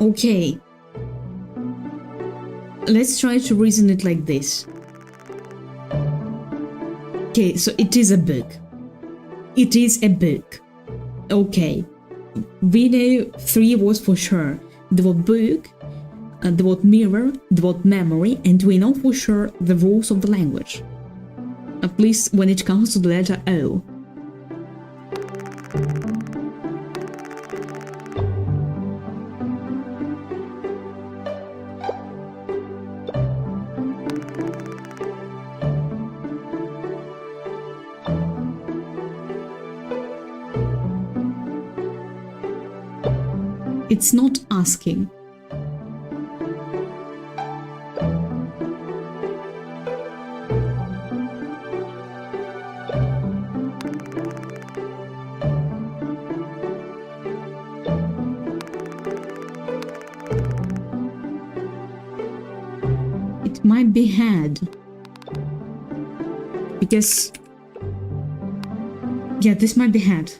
Okay, let's try to reason it like this. Okay, so it is a book. It is a book. Okay, we know three words for sure. The word book, the word mirror, the word memory, and we know for sure the rules of the language. At least when it comes to the letter O. It's not asking. It might be had. Because, yeah, this might be had.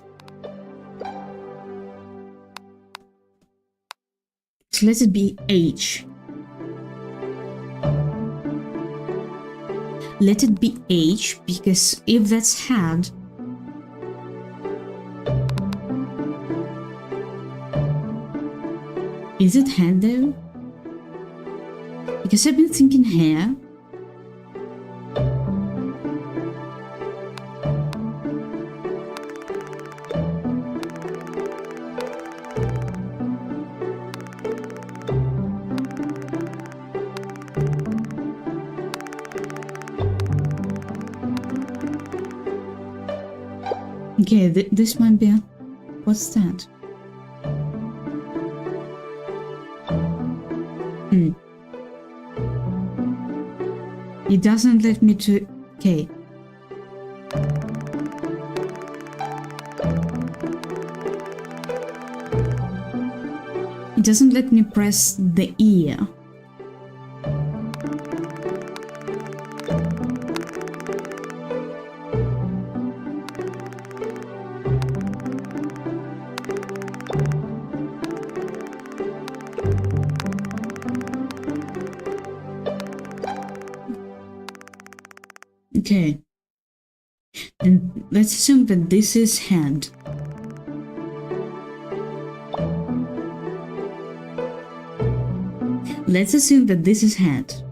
So let it be H. Let it be H, because if that's had, is it had though? Because I've been thinking hair. Okay, this might be what's that? It doesn't let me to... Okay. It doesn't let me press the ear. Okay, and let's assume that this is hand. Let's assume that this is hand,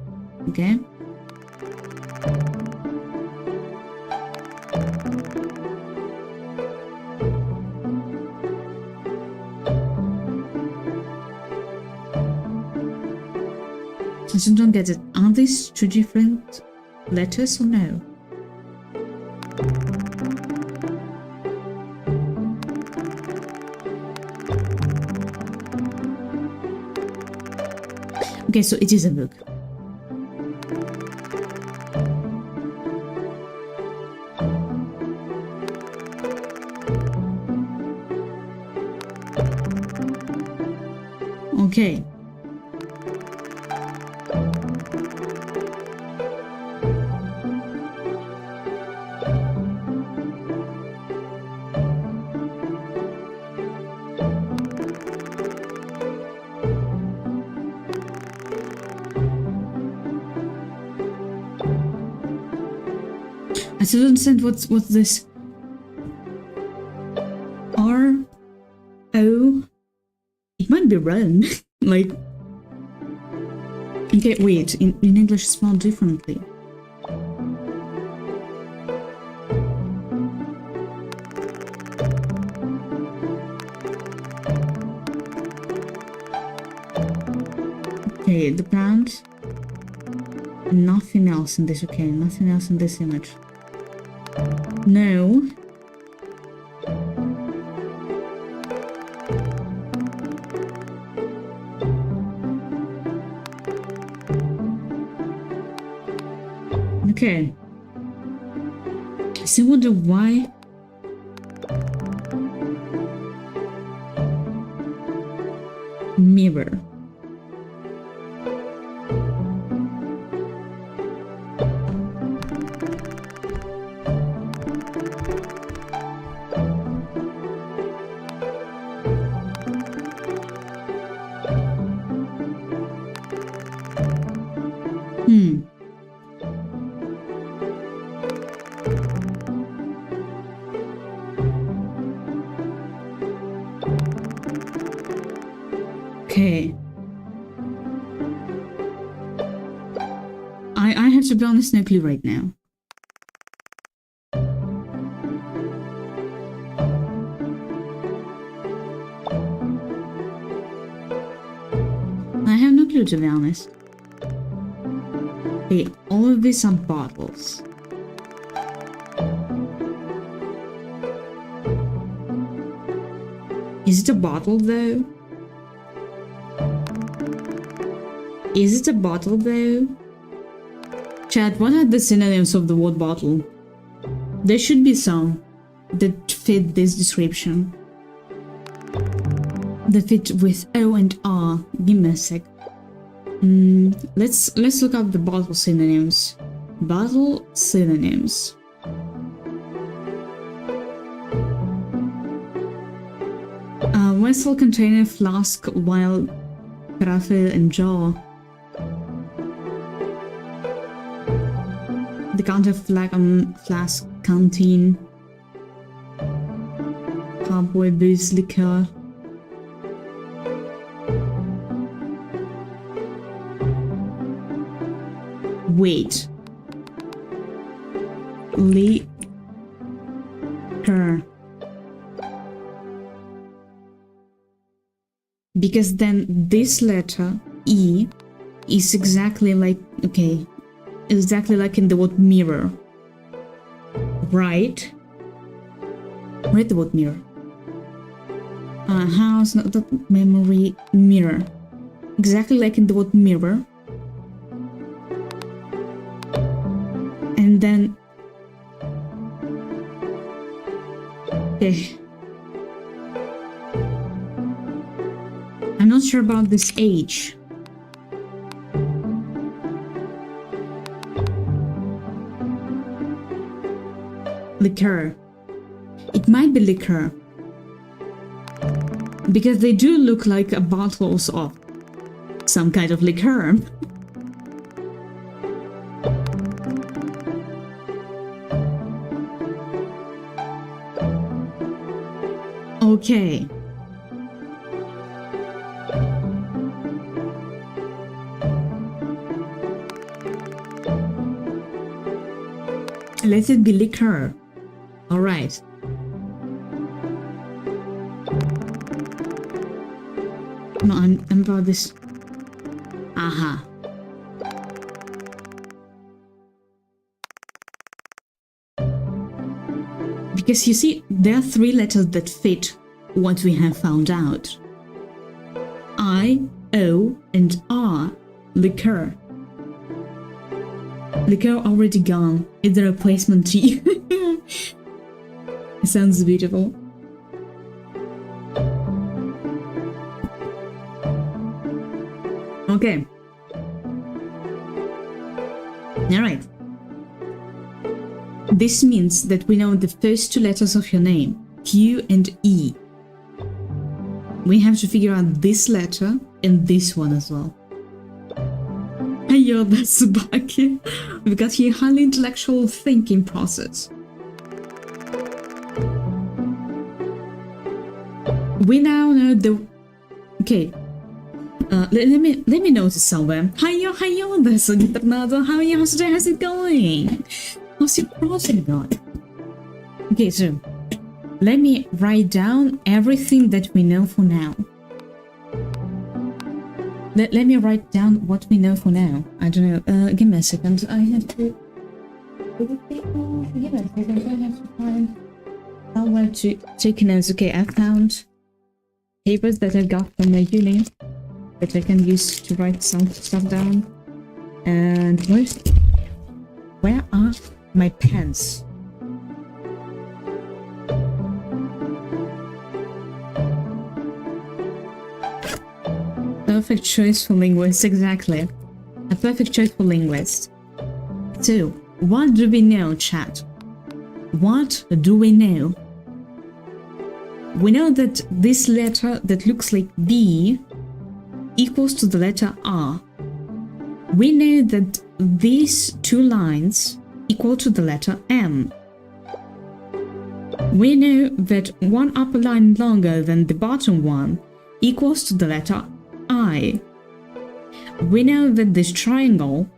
okay? I still don't get it. Are these two different letters or no? Okay, so it is a book. Okay. I still don't understand what's this. R-O. It might be wrong. Like. Okay, wait. In English, it's spelled differently. Okay, the plant. Nothing else in this. Okay, nothing else in this image. No. Okay. I still wonder why. Mirror. Okay. I have to be honest, no clue right now. I have no clue, to be honest. Okay, all of these are bottles. Is it a bottle though? Is it a bottle though? Chat, what are the synonyms of the word bottle? There should be some that fit this description. That fit with O and R. Give me a sec. Let's look up the bottle synonyms. Bottle synonyms. Vessel, container, flask, vial, carafe, and jar. Decanter, flask, canteen, carboy, booze, liquor. Wait. Liquor. Because then this letter, E, is exactly like, okay, exactly like in the word mirror. Right? Write the word mirror. House, not the memory, mirror. Exactly like in the word mirror. And then... Okay. I'm not sure about this H. Liquor. It might be liquor. Because they do look like bottles of some kind of liquor. Okay. Let it be liquor. All right. No, I'm about this. Aha. Because you see, there are three letters that fit what we have found out. I, O, and R Liquor. Liquor already gone. It's the replacement T. It sounds beautiful. Okay. Alright. This means that we know the first two letters of your name, Q and E. We have to figure out this letter and this one as well. Yo, that's Subaki. We've got here highly intellectual thinking process. We now know the... Okay. Let me notice somewhere. Hiyo, there's a Tornado. How are you? How's it going? How's your project going? Okay, so let me write down everything that we know for now. Let me write down what we know for now. I don't know. Give me a second. I have to... Give me a second. I have to find somewhere to take notes. Okay, I found papers that I got from my uni that I can use to write some stuff down. And where are my pens? Perfect choice for linguists, exactly. A perfect choice for linguists. So, what do we know, chat? What do we know? We know that this letter that looks like B equals to the letter R. We know that these two lines equal to the letter M. We know that one upper line longer than the bottom one equals to the letter I. We know that this triangle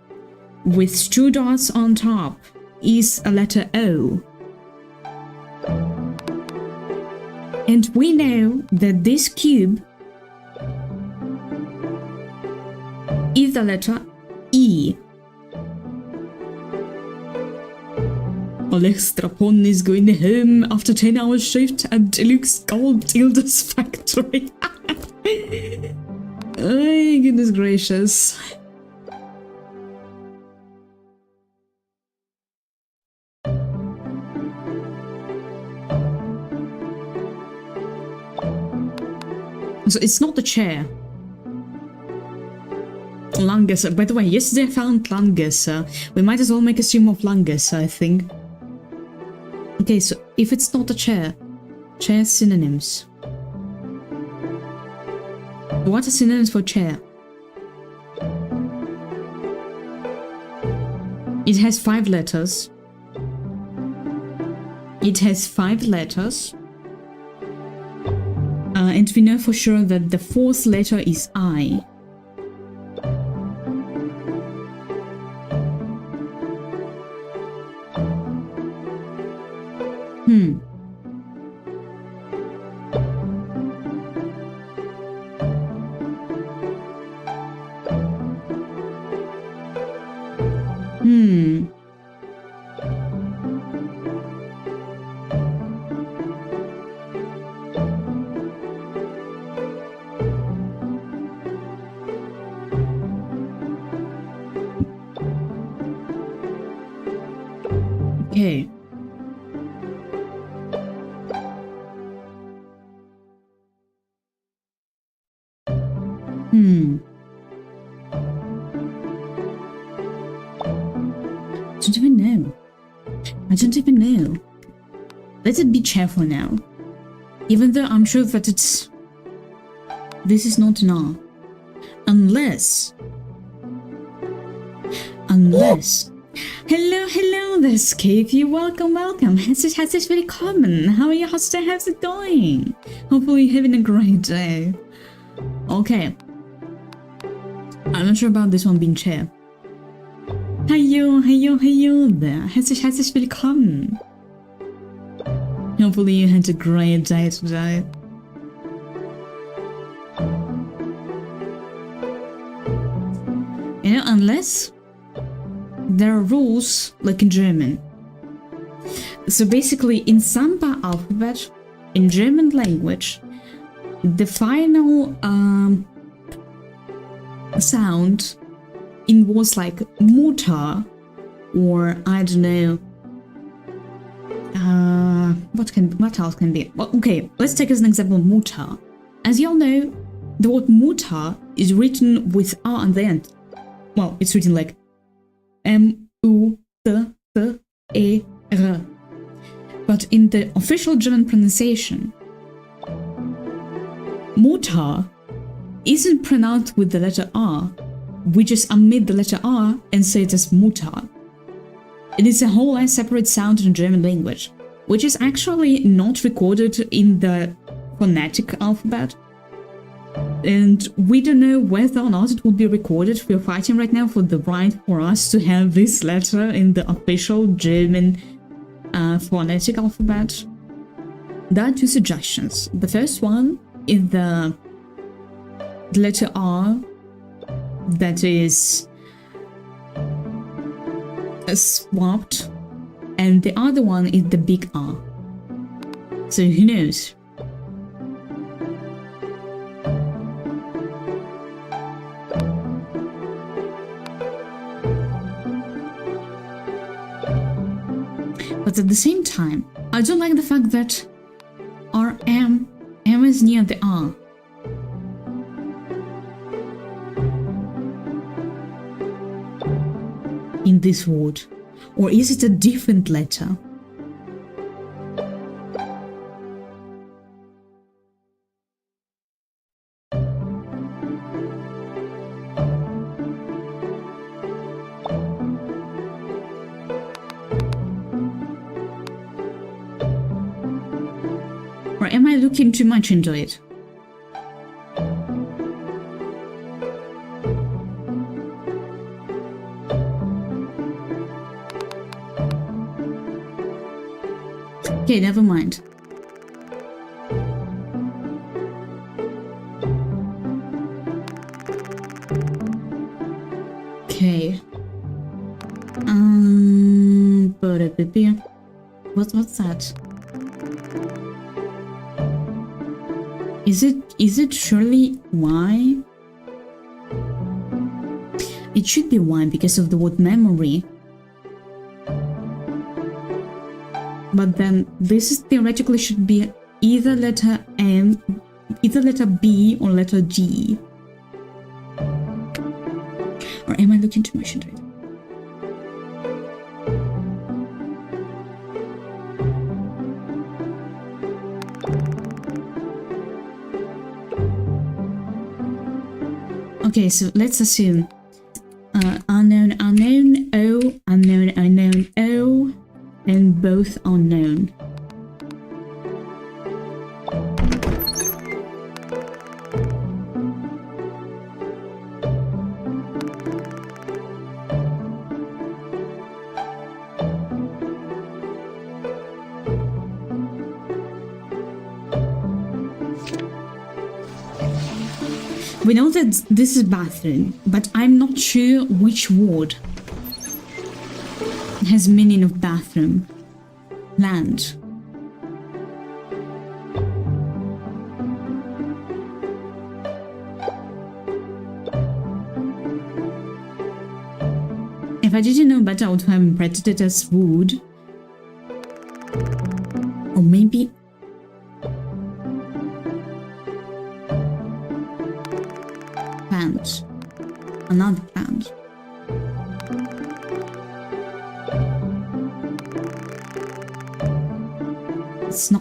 with two dots on top is a letter O. And we know that this cube is the letter E. Alex Strapon is going home after 10-hour shift at Deluxe Gold Tilda's factory. Oh, goodness gracious. So it's not the chair. Langus. By the way, yesterday I found Langus. We might as well make a stream of Langus, I think. Okay, so if it's not a chair synonyms. What are synonyms for chair? It has 5 letters. It has 5 letters. And we know for sure that the 4th letter is I. Okay. I don't even know. I don't even know. Let it be chair for now. Even though I'm sure that it's... This is not an R. Unless... Hello there, Scapey. Welcome. Herzlich willkommen. How are you? How's it going? Hopefully you're having a great day. Okay. I'm not sure about this one being chair. Hello there. Herzlich willkommen. Hopefully you had a great day today. You know, unless there are rules like in German. So basically in Samba alphabet, in German language, the final sound in words like Mutter, or I don't know, what else can be? Well, okay, let's take as an example Mutter. As you all know, the word Mutter is written with R at the end. Well, it's written like M-U-T-T-E-R. But in the official German pronunciation, Mutter isn't pronounced with the letter R. We just omit the letter R and say it as Mutter. It is a whole and separate sound in German language, which is actually not recorded in the phonetic alphabet. And we don't know whether or not it will be recorded. We're fighting right now for the right for us to have this letter in the official German phonetic alphabet. There are two suggestions. The first one is the letter R that is swapped, and the other one is the big R. So who knows? But at the same time, I don't like the fact that M is near the R. In this word. Or is it a different letter? Or am I looking too much into it? Okay, never mind. Okay. What's that? Is it surely Y? It should be Y because of the word memory. But then this is theoretically should be either letter M, either letter B or letter G. Or am I looking too much into it? Okay, so let's assume unknown, unknown, O, unknown, unknown, O, and both unknown. We know that this is bathroom, but I'm not sure which word has meaning of bathroom. Land. If I didn't know better, I would have interpreted it as wood. Or maybe... plant. Another plant. It's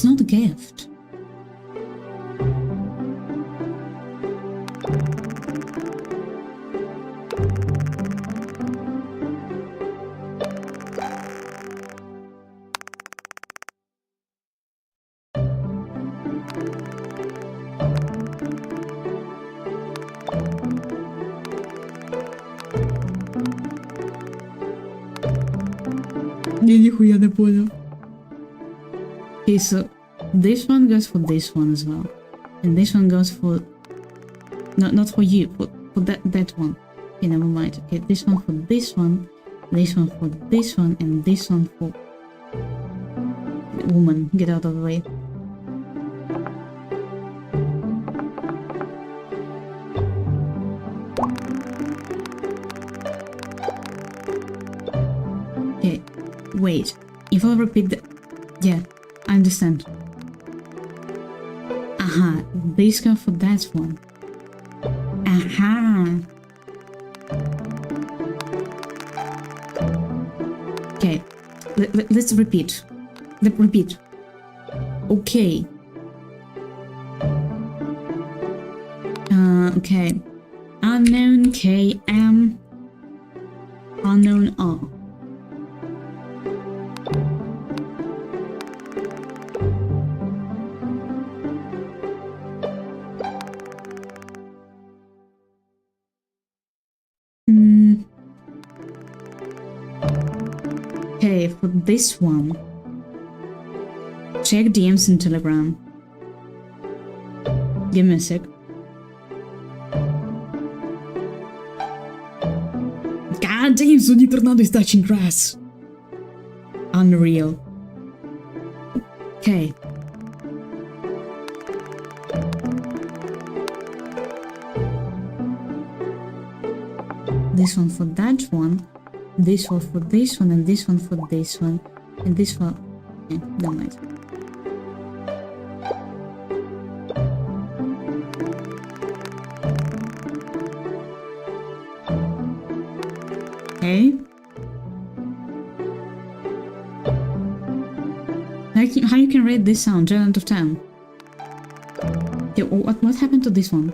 not a gift. Я нихуя не понял. Okay, so this one goes for this one as well. And this one goes for... No, not for you, for that one. Okay, never mind. Okay, this one for this one for this one, and this one for... Woman, get out of the way. wait. If I repeat the... Yeah, I understand. Aha, this go for that one. Aha. Okay, let's repeat. Repeat. Okay. Okay. Unknown KM. Unknown R. Okay, for this one, check DMs in Telegram. Give me a sec. God damn, Sony Tornado is touching grass. Unreal. Okay. This one for that one. This one for this one, and this one for this one, and this one. Yeah, never mind. Okay. How you can rate this sound? 10 out of 10. Okay, what happened to this one?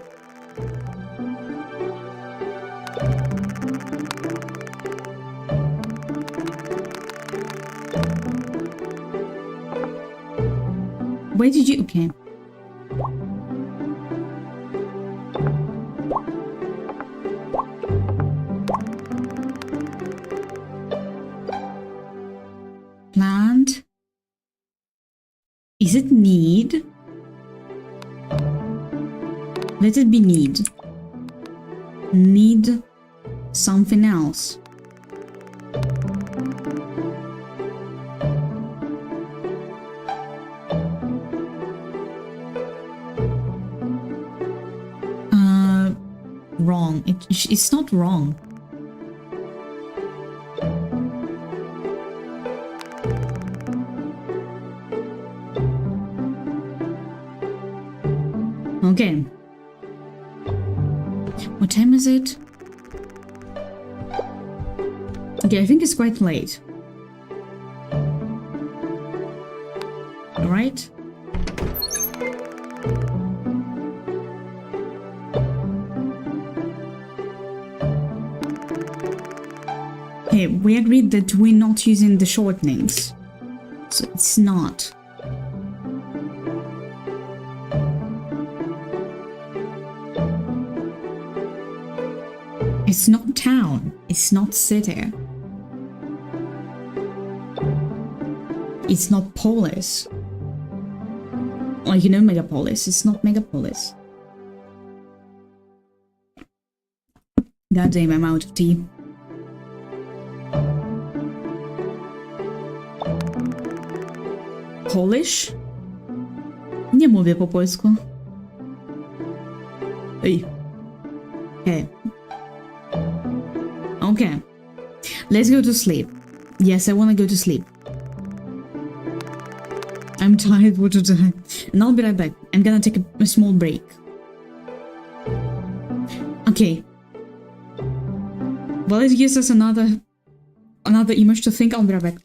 Where did you... Okay. Plant. Is it need? Let it be need. Need something else. Wrong. It's not wrong. Okay. What time is it? Okay, I think it's quite late. Alright. Okay, we agreed that we're not using the shortenings. So it's not. It's not town. It's not city. It's not polis. Like, you know, megapolis. It's not megapolis. God damn, I'm out of tea. Polish? Nie mówię po polsku. Ej. Okay. Okay. Let's go to sleep. Yes, I want to go to sleep. I'm tired for today. And I'll be right back. I'm gonna take a small break. Okay. Well, it gives us another image to think. I'll be right back.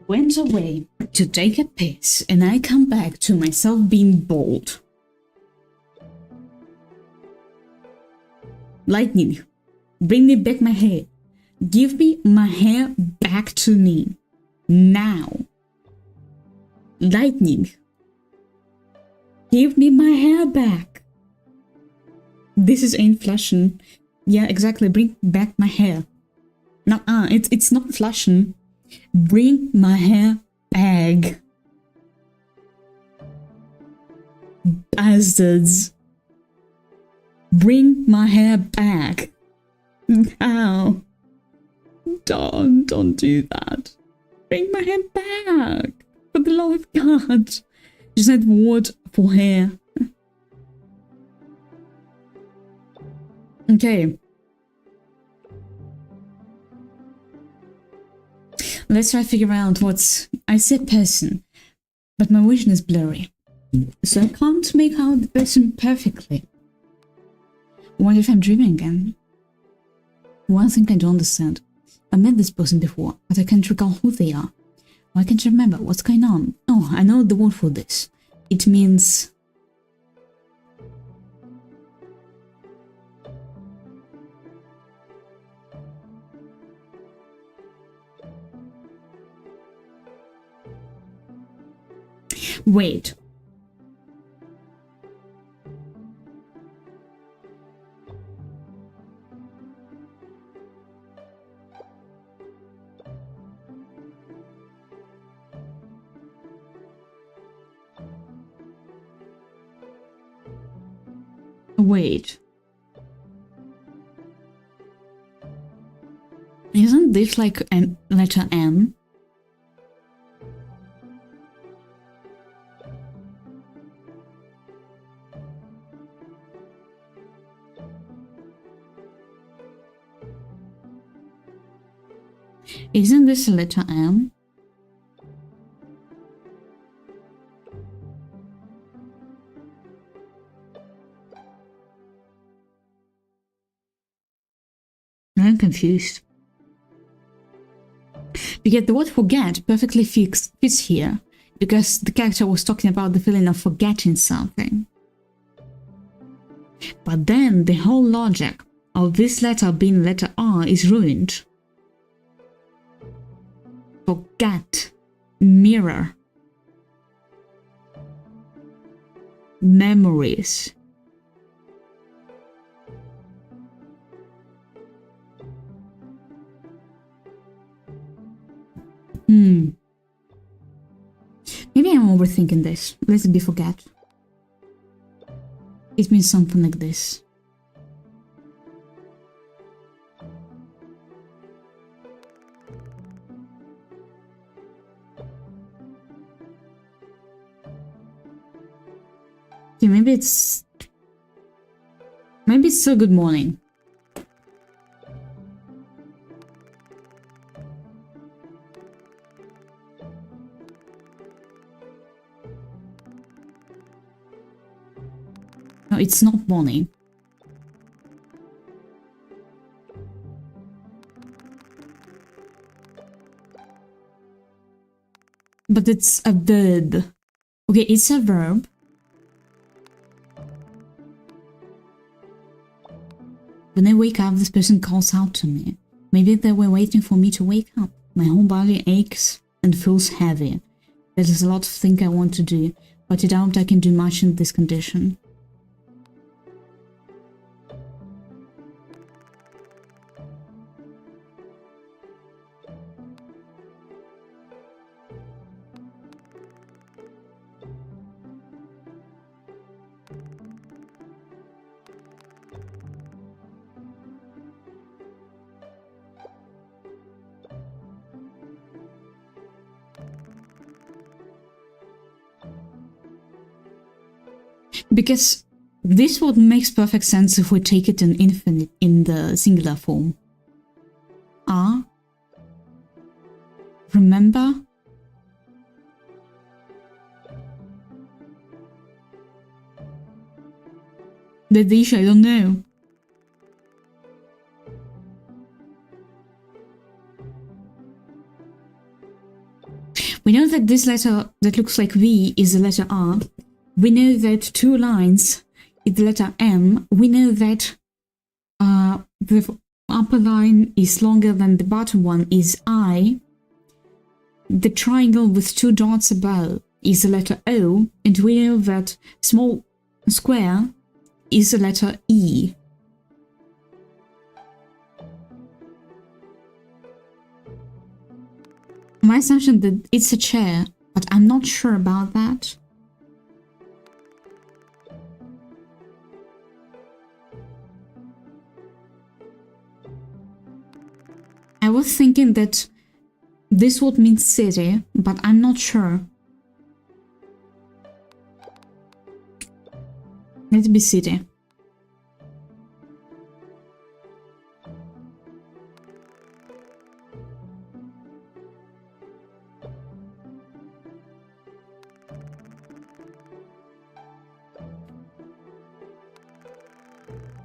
went away to take a piss, and I come back to myself being bald. Lightning, bring me back my hair. Give me my hair back to me. Now. Lightning, give me my hair back. This is inflation. Yeah, exactly. Bring back my hair. No, it's not flashing. Bring my hair back. Bastards. Bring my hair back. Ow. Don't do that. Bring my hair back. For the love of God. Just that word for hair. Okay. Let's try to figure out what's... I said person, but my vision is blurry. So I can't make out the person perfectly. What if I'm dreaming again? One thing I don't understand. I met this person before, but I can't recall who they are. Why can't you remember what's going on? Oh, I know the word for this. It means... Wait. Wait. Isn't this like a letter M? Isn't this a letter M? I'm confused. Because the word forget perfectly fits here, because the character was talking about the feeling of forgetting something. But then the whole logic of this letter being letter R is ruined. Forget, mirror, memories. Maybe I'm overthinking this. Let's be forget. It means something like this. Okay, maybe it's still good morning. No, it's not morning. But it's a verb. Okay, it's a verb. When I wake up, this person calls out to me. Maybe they were waiting for me to wake up. My whole body aches and feels heavy. There's a lot of things I want to do, but I doubt I can do much in this condition. Because this would makes perfect sense if we take it in infinite in the singular form. Remember? That's the issue, I don't know. We know that this letter that looks like V is the letter R. We know that 2 lines is the letter M. We know that the upper line is longer than the bottom one is I. The triangle with 2 dots above is the letter O, and we know that small square is the letter E. My assumption that it's a chair, but I'm not sure about that. I was thinking that this would mean city, but I'm not sure. Let's be city.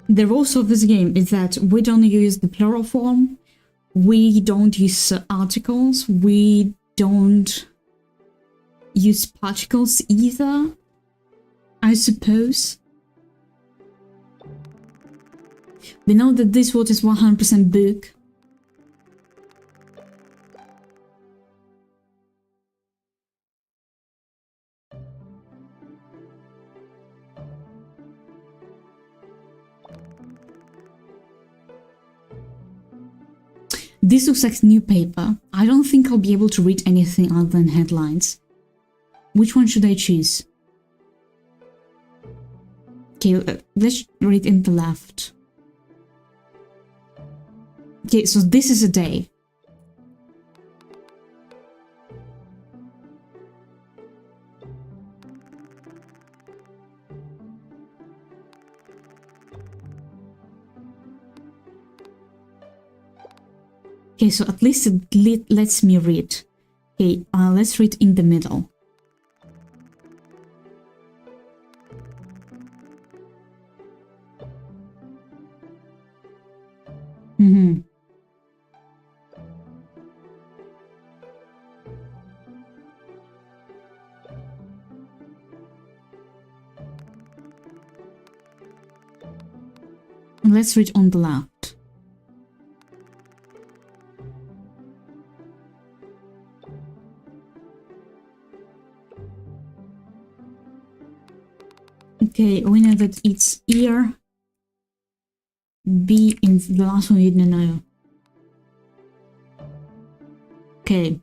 The rules of this game is that we don't use the plural form, we don't use articles, we don't use particles either, I suppose. We know that this word is 100% book. This looks like new paper. I don't think I'll be able to read anything other than headlines. Which one should I choose? Okay, let's read in the left. Okay, so this is a day. Okay, so at least it lets me read. Okay, let's read in the middle. Let's read on the left. Okay, we know that it's ear. B in the last one we didn't know. Okay.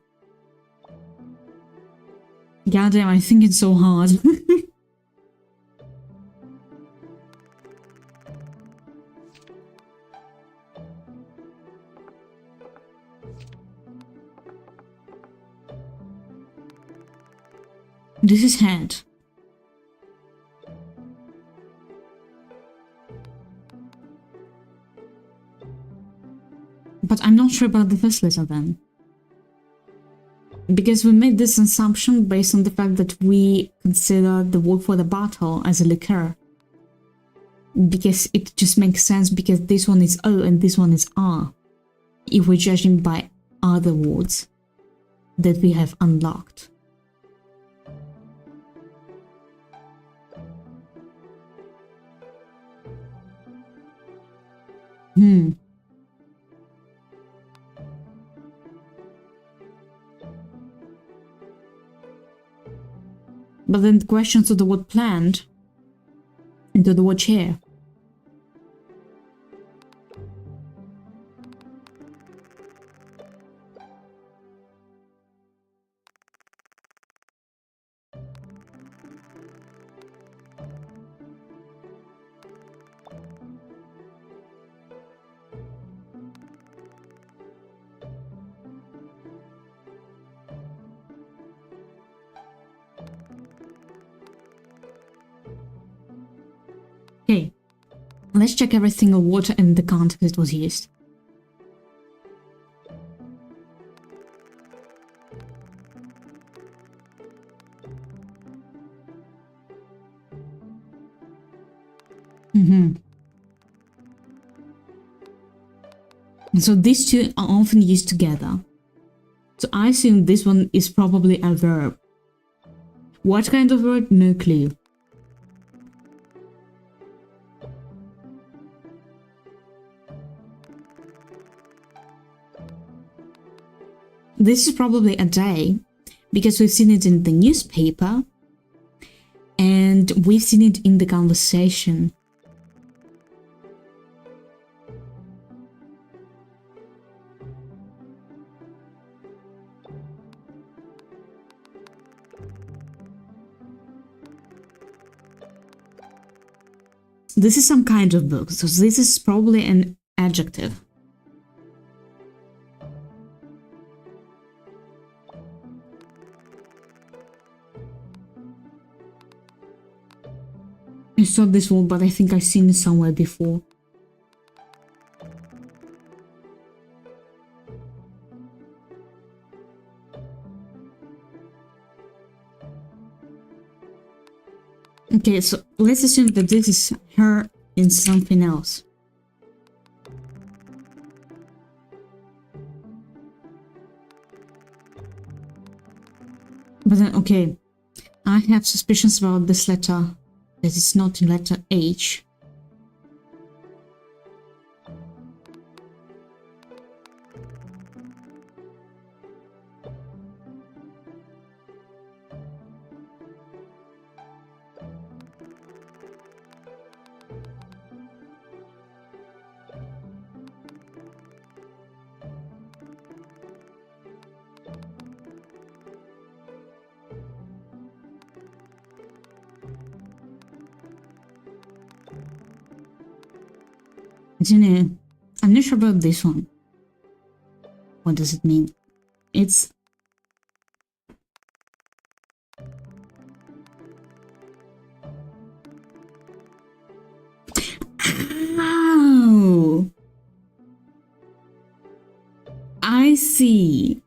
Goddamn, I think it's so hard. This is head. But I'm not sure about the first letter then. Because we made this assumption based on the fact that we consider the word for the bottle as a liqueur. Because it just makes sense because this one is O and this one is R. If we're judging by other words that we have unlocked. But then the questions to the word plant and to the word chair. Okay, let's check every single word in the context it was used. And so these two are often used together. So I assume this one is probably a verb. What kind of verb? No clue. This is probably a day, because we've seen it in the newspaper and we've seen it in the conversation. This is some kind of book, so this is probably an adjective. I saw this one, but I think I've seen it somewhere before. Okay, so let's assume that this is her in something else. But then, okay, I have suspicions about this letter, that it's not in letter H. I don't know. I'm not sure about this one. What does it mean? It's... Ow! I see.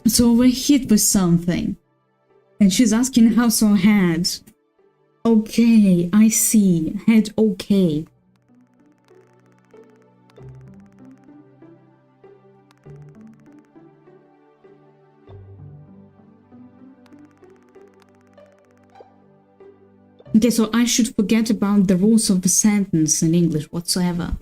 So we're hit with something. And she's asking how's our head. Okay, I see. Head okay. Okay, so I should forget about the rules of the sentence in English whatsoever.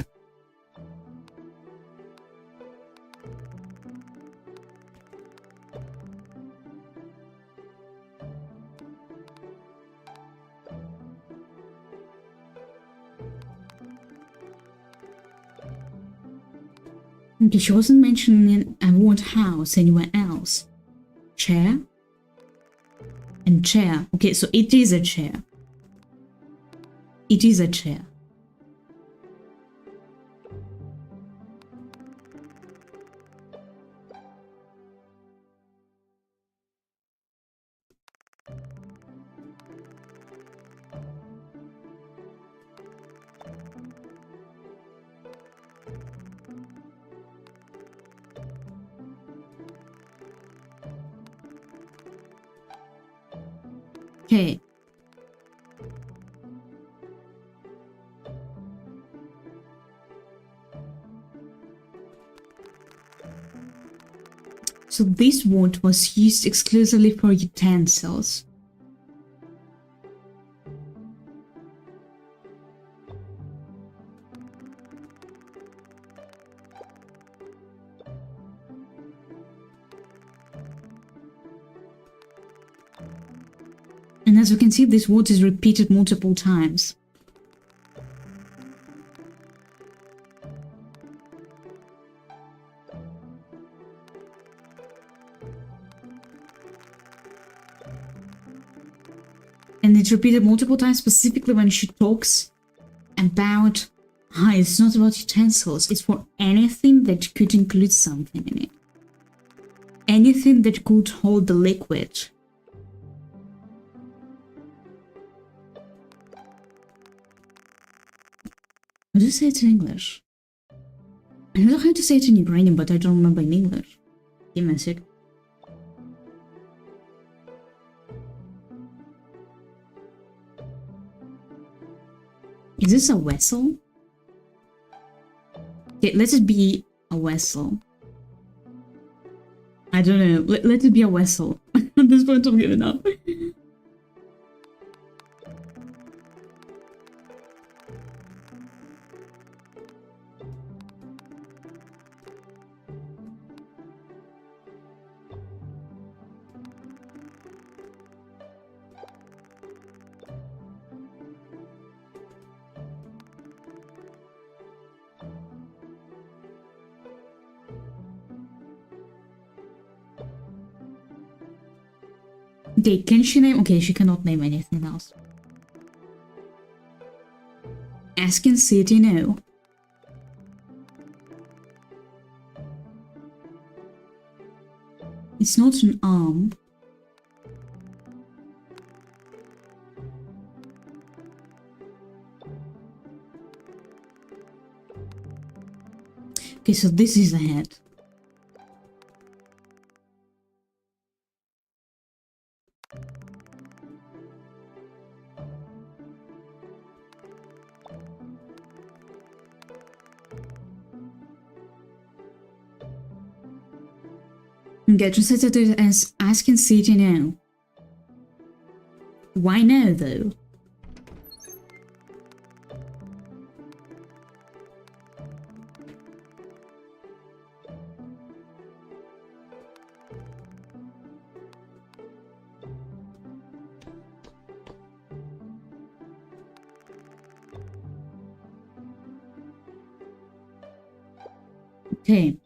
Okay, she wasn't mentioning a word house anywhere else. Chair? And chair. Okay, so it is a chair. It is a chair. Okay. So this word was used exclusively for utensils. And as you can see, this word is repeated multiple times. And it's repeated multiple times specifically when she talks about, it's not about utensils, it's for anything that could include something in it. Anything that could hold the liquid. How do you say it in English? I know how to say it in Ukrainian, but I don't remember in English. Give me a sec. Is this a vessel? Okay, let it be a vessel. I don't know. Let it be a vessel. At this point, I'm giving up. Okay, can she name? Okay, she cannot name anything else. Asking city, no. It's not an arm. Okay, so this is a head. Okay, translated it as asking city now. Why now, though? Okay.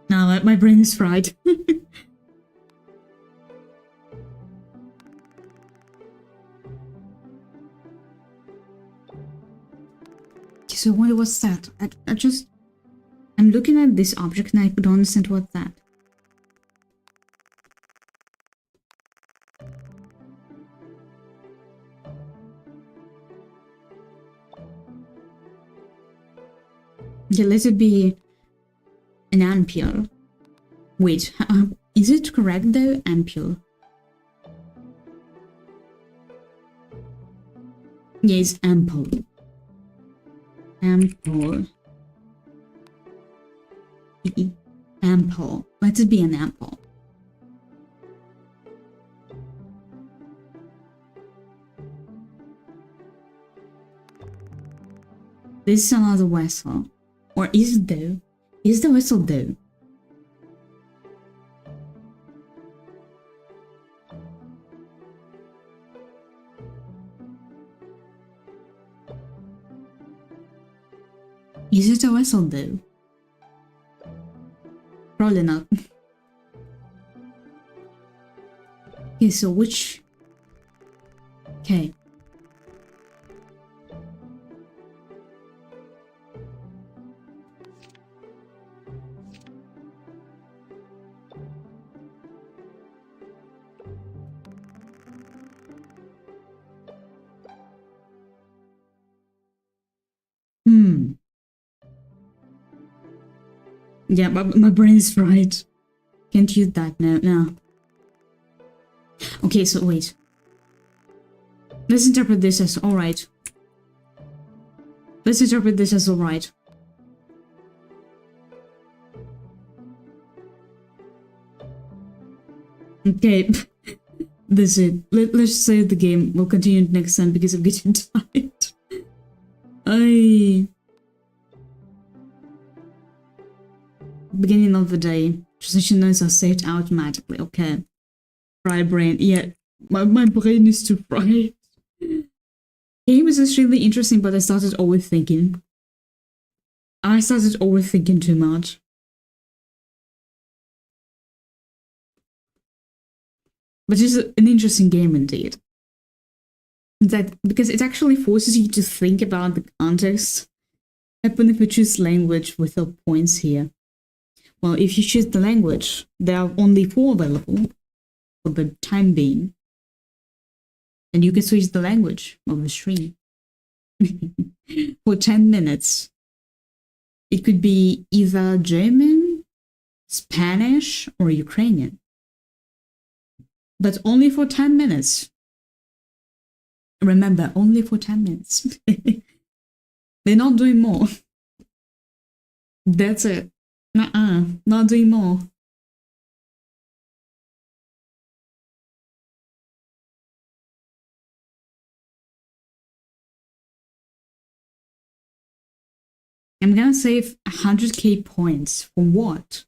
Now my brain is fried. So I wonder what's that? I'm looking at this object and I don't understand what's that. Yeah, let it be an ampule. Wait, is it correct though? Ampule. Yeah, it's ample. Ample. Ample. Let it be an ample. This is another vessel. Or is it though? Is the vessel though? Is it a vessel though? Probably not. Okay, so which... Okay. Yeah, but my brain is fried. Can't use that now. No. Okay, so wait. Let's interpret this as alright. Let's interpret this as alright. Okay. That's it. Let's save the game. We'll continue next time because I'm getting tired. Beginning of the day. Transition notes are saved automatically. Okay. Fry brain. Yeah. My brain is too fried. Game is extremely interesting, but I started overthinking. Too much. But it's an interesting game indeed. Because it actually forces you to think about the context. Happen if we choose language without points here. Well, if you choose the language, there are only 4 available for the time being. And you can switch the language of the stream for 10 minutes. It could be either German, Spanish, or Ukrainian. But only for 10 minutes. Remember, only for 10 minutes. They're not doing more. That's it. Not doing more. I'm gonna save 100k points. For what?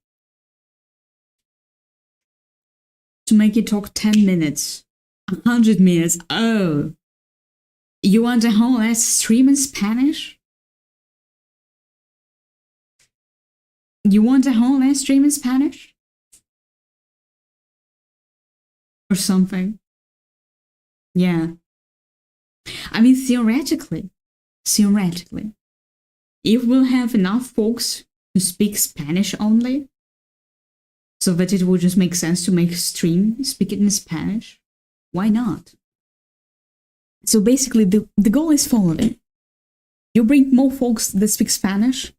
To make it talk 10 minutes. 100 minutes. Oh. You want a whole ass stream in Spanish? You want a whole ass stream in Spanish? Or something? Yeah. I mean, theoretically, if we'll have enough folks who speak Spanish only, so that it will just make sense to make a stream speak it in Spanish, why not? So basically, the goal is following. You bring more folks that speak Spanish,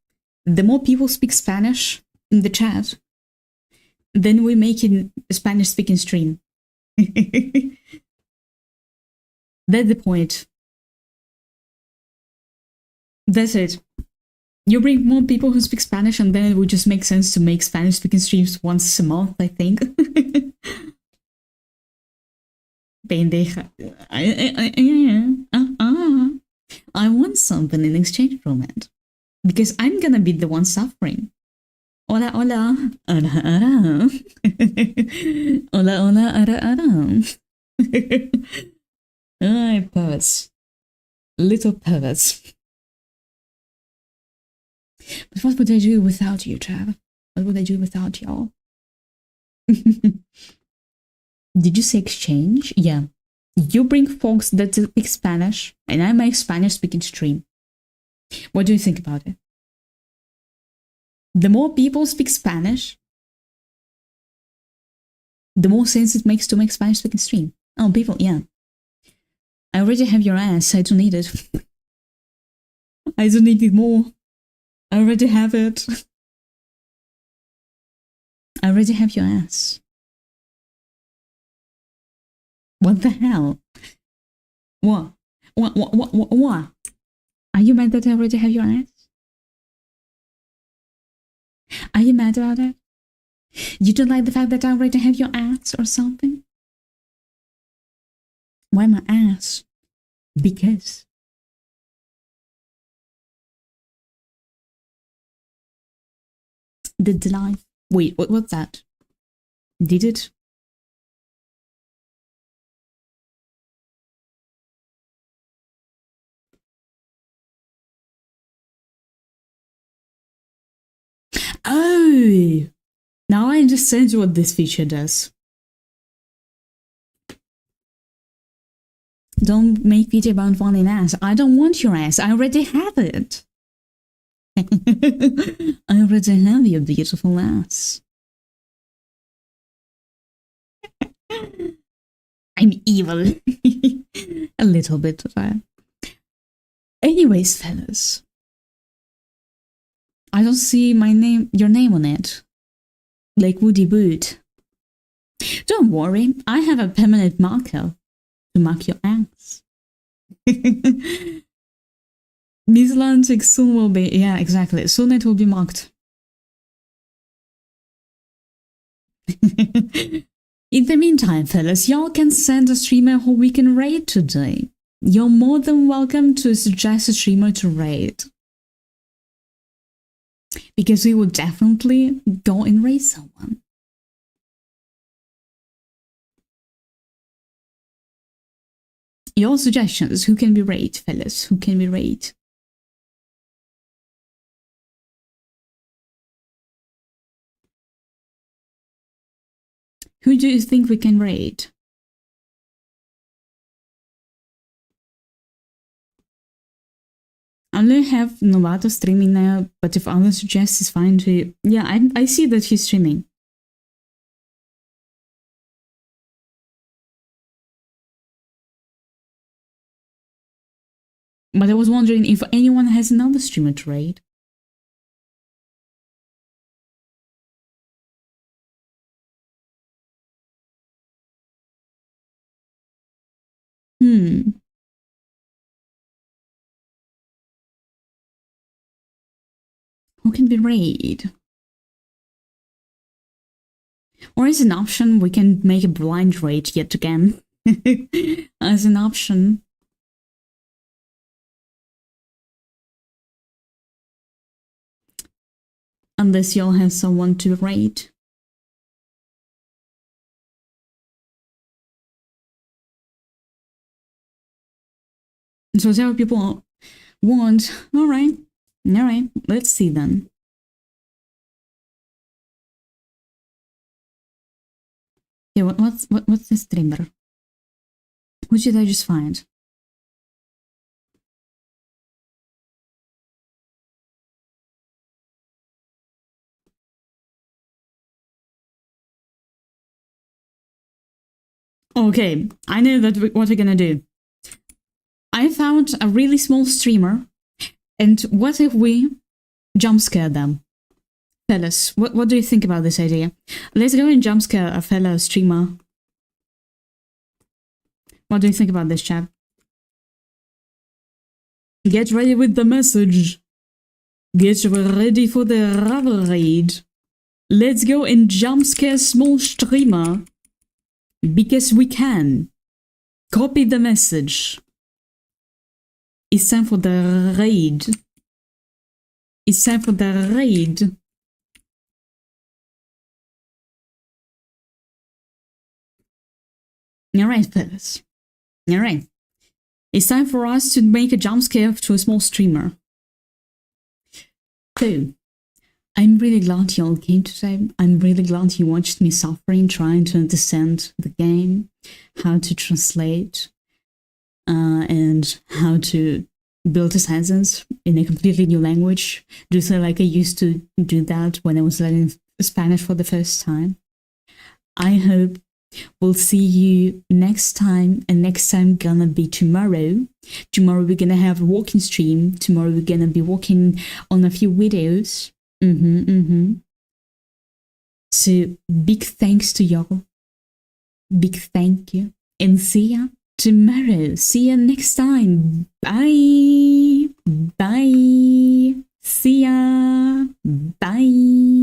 the more people speak Spanish in the chat, then we make it a Spanish-speaking stream. That's the point. That's it. You bring more people who speak Spanish, and then it would just make sense to make Spanish-speaking streams once a month, I think. Pendeja. I want something in exchange from it. Because I'm gonna be the one suffering. Hola, hola. Ara, ara. Hola, hola, ara, ara. Ay, perverts. Little perverts. But what would I do without you, Trav? What would I do without y'all? Did you say exchange? Yeah. You bring folks that speak Spanish, and I make Spanish-speaking stream. What do you think about it? The more people speak Spanish, the more sense it makes to make Spanish-speaking stream. Oh, people, yeah. I already have your ass. I don't need it. I don't need it more. I already have it. I already have your ass. What the hell? What? What? Are you mad that I already have your ass? Are you mad about it? You don't like the fact that I already have your ass or something? Why my ass? Because. Did the life? Wait, what's that? Did it? Oh! Now I understand what this feature does. Don't make video about wanting ass. I don't want your ass. I already have it. I already have your beautiful ass. I'm evil. A little bit of that. Anyways, fellas. I don't see your name on it. Like Woody Boot. Don't worry, I have a permanent marker to mark your ass. Mislantic soon will be, yeah, exactly. Soon it will be marked. In the meantime, fellas, y'all can send a streamer who we can raid today. You're more than welcome to suggest a streamer to raid. Because we will definitely go and raid someone. Your suggestions, who can be raid, fellas? Who can be raid? Who do you think we can raid? I only have Novato streaming now, but if others suggest, it's fine too. Yeah, I see that he's streaming. But I was wondering if anyone has another streamer to raid. Who can be raid? Or as an option, we can make a blind raid yet again. As an option. Unless y'all have someone to raid. So several people want. Alright. Alright. Let's see then. Yeah, what's the streamer? Who did I just find? Okay, I know that what we're gonna do. I found a really small streamer, and what if we jump scare them? Fellas, what do you think about this idea? Let's go and jump scare a fellow streamer. What do you think about this, chat? Get ready with the message. Get ready for the rubber raid. Let's go and jump scare small streamer. Because we can. Copy the message. It's time for the raid. It's time for the raid. Alright, fellas. Alright. It's time for us to make a jump scare to a small streamer. So, I'm really glad you all came today. I'm really glad you watched me suffering, trying to understand the game, how to translate, and how to build a sentence in a completely new language. Just like I used to do that when I was learning Spanish for the first time. I hope we'll see you next time, and next time gonna be tomorrow. Tomorrow we're gonna have a walking stream. Tomorrow we're gonna be walking on a few videos. So big thanks to y'all. Big thank you. And see ya tomorrow. See ya next time. Bye. Bye. See ya. Bye.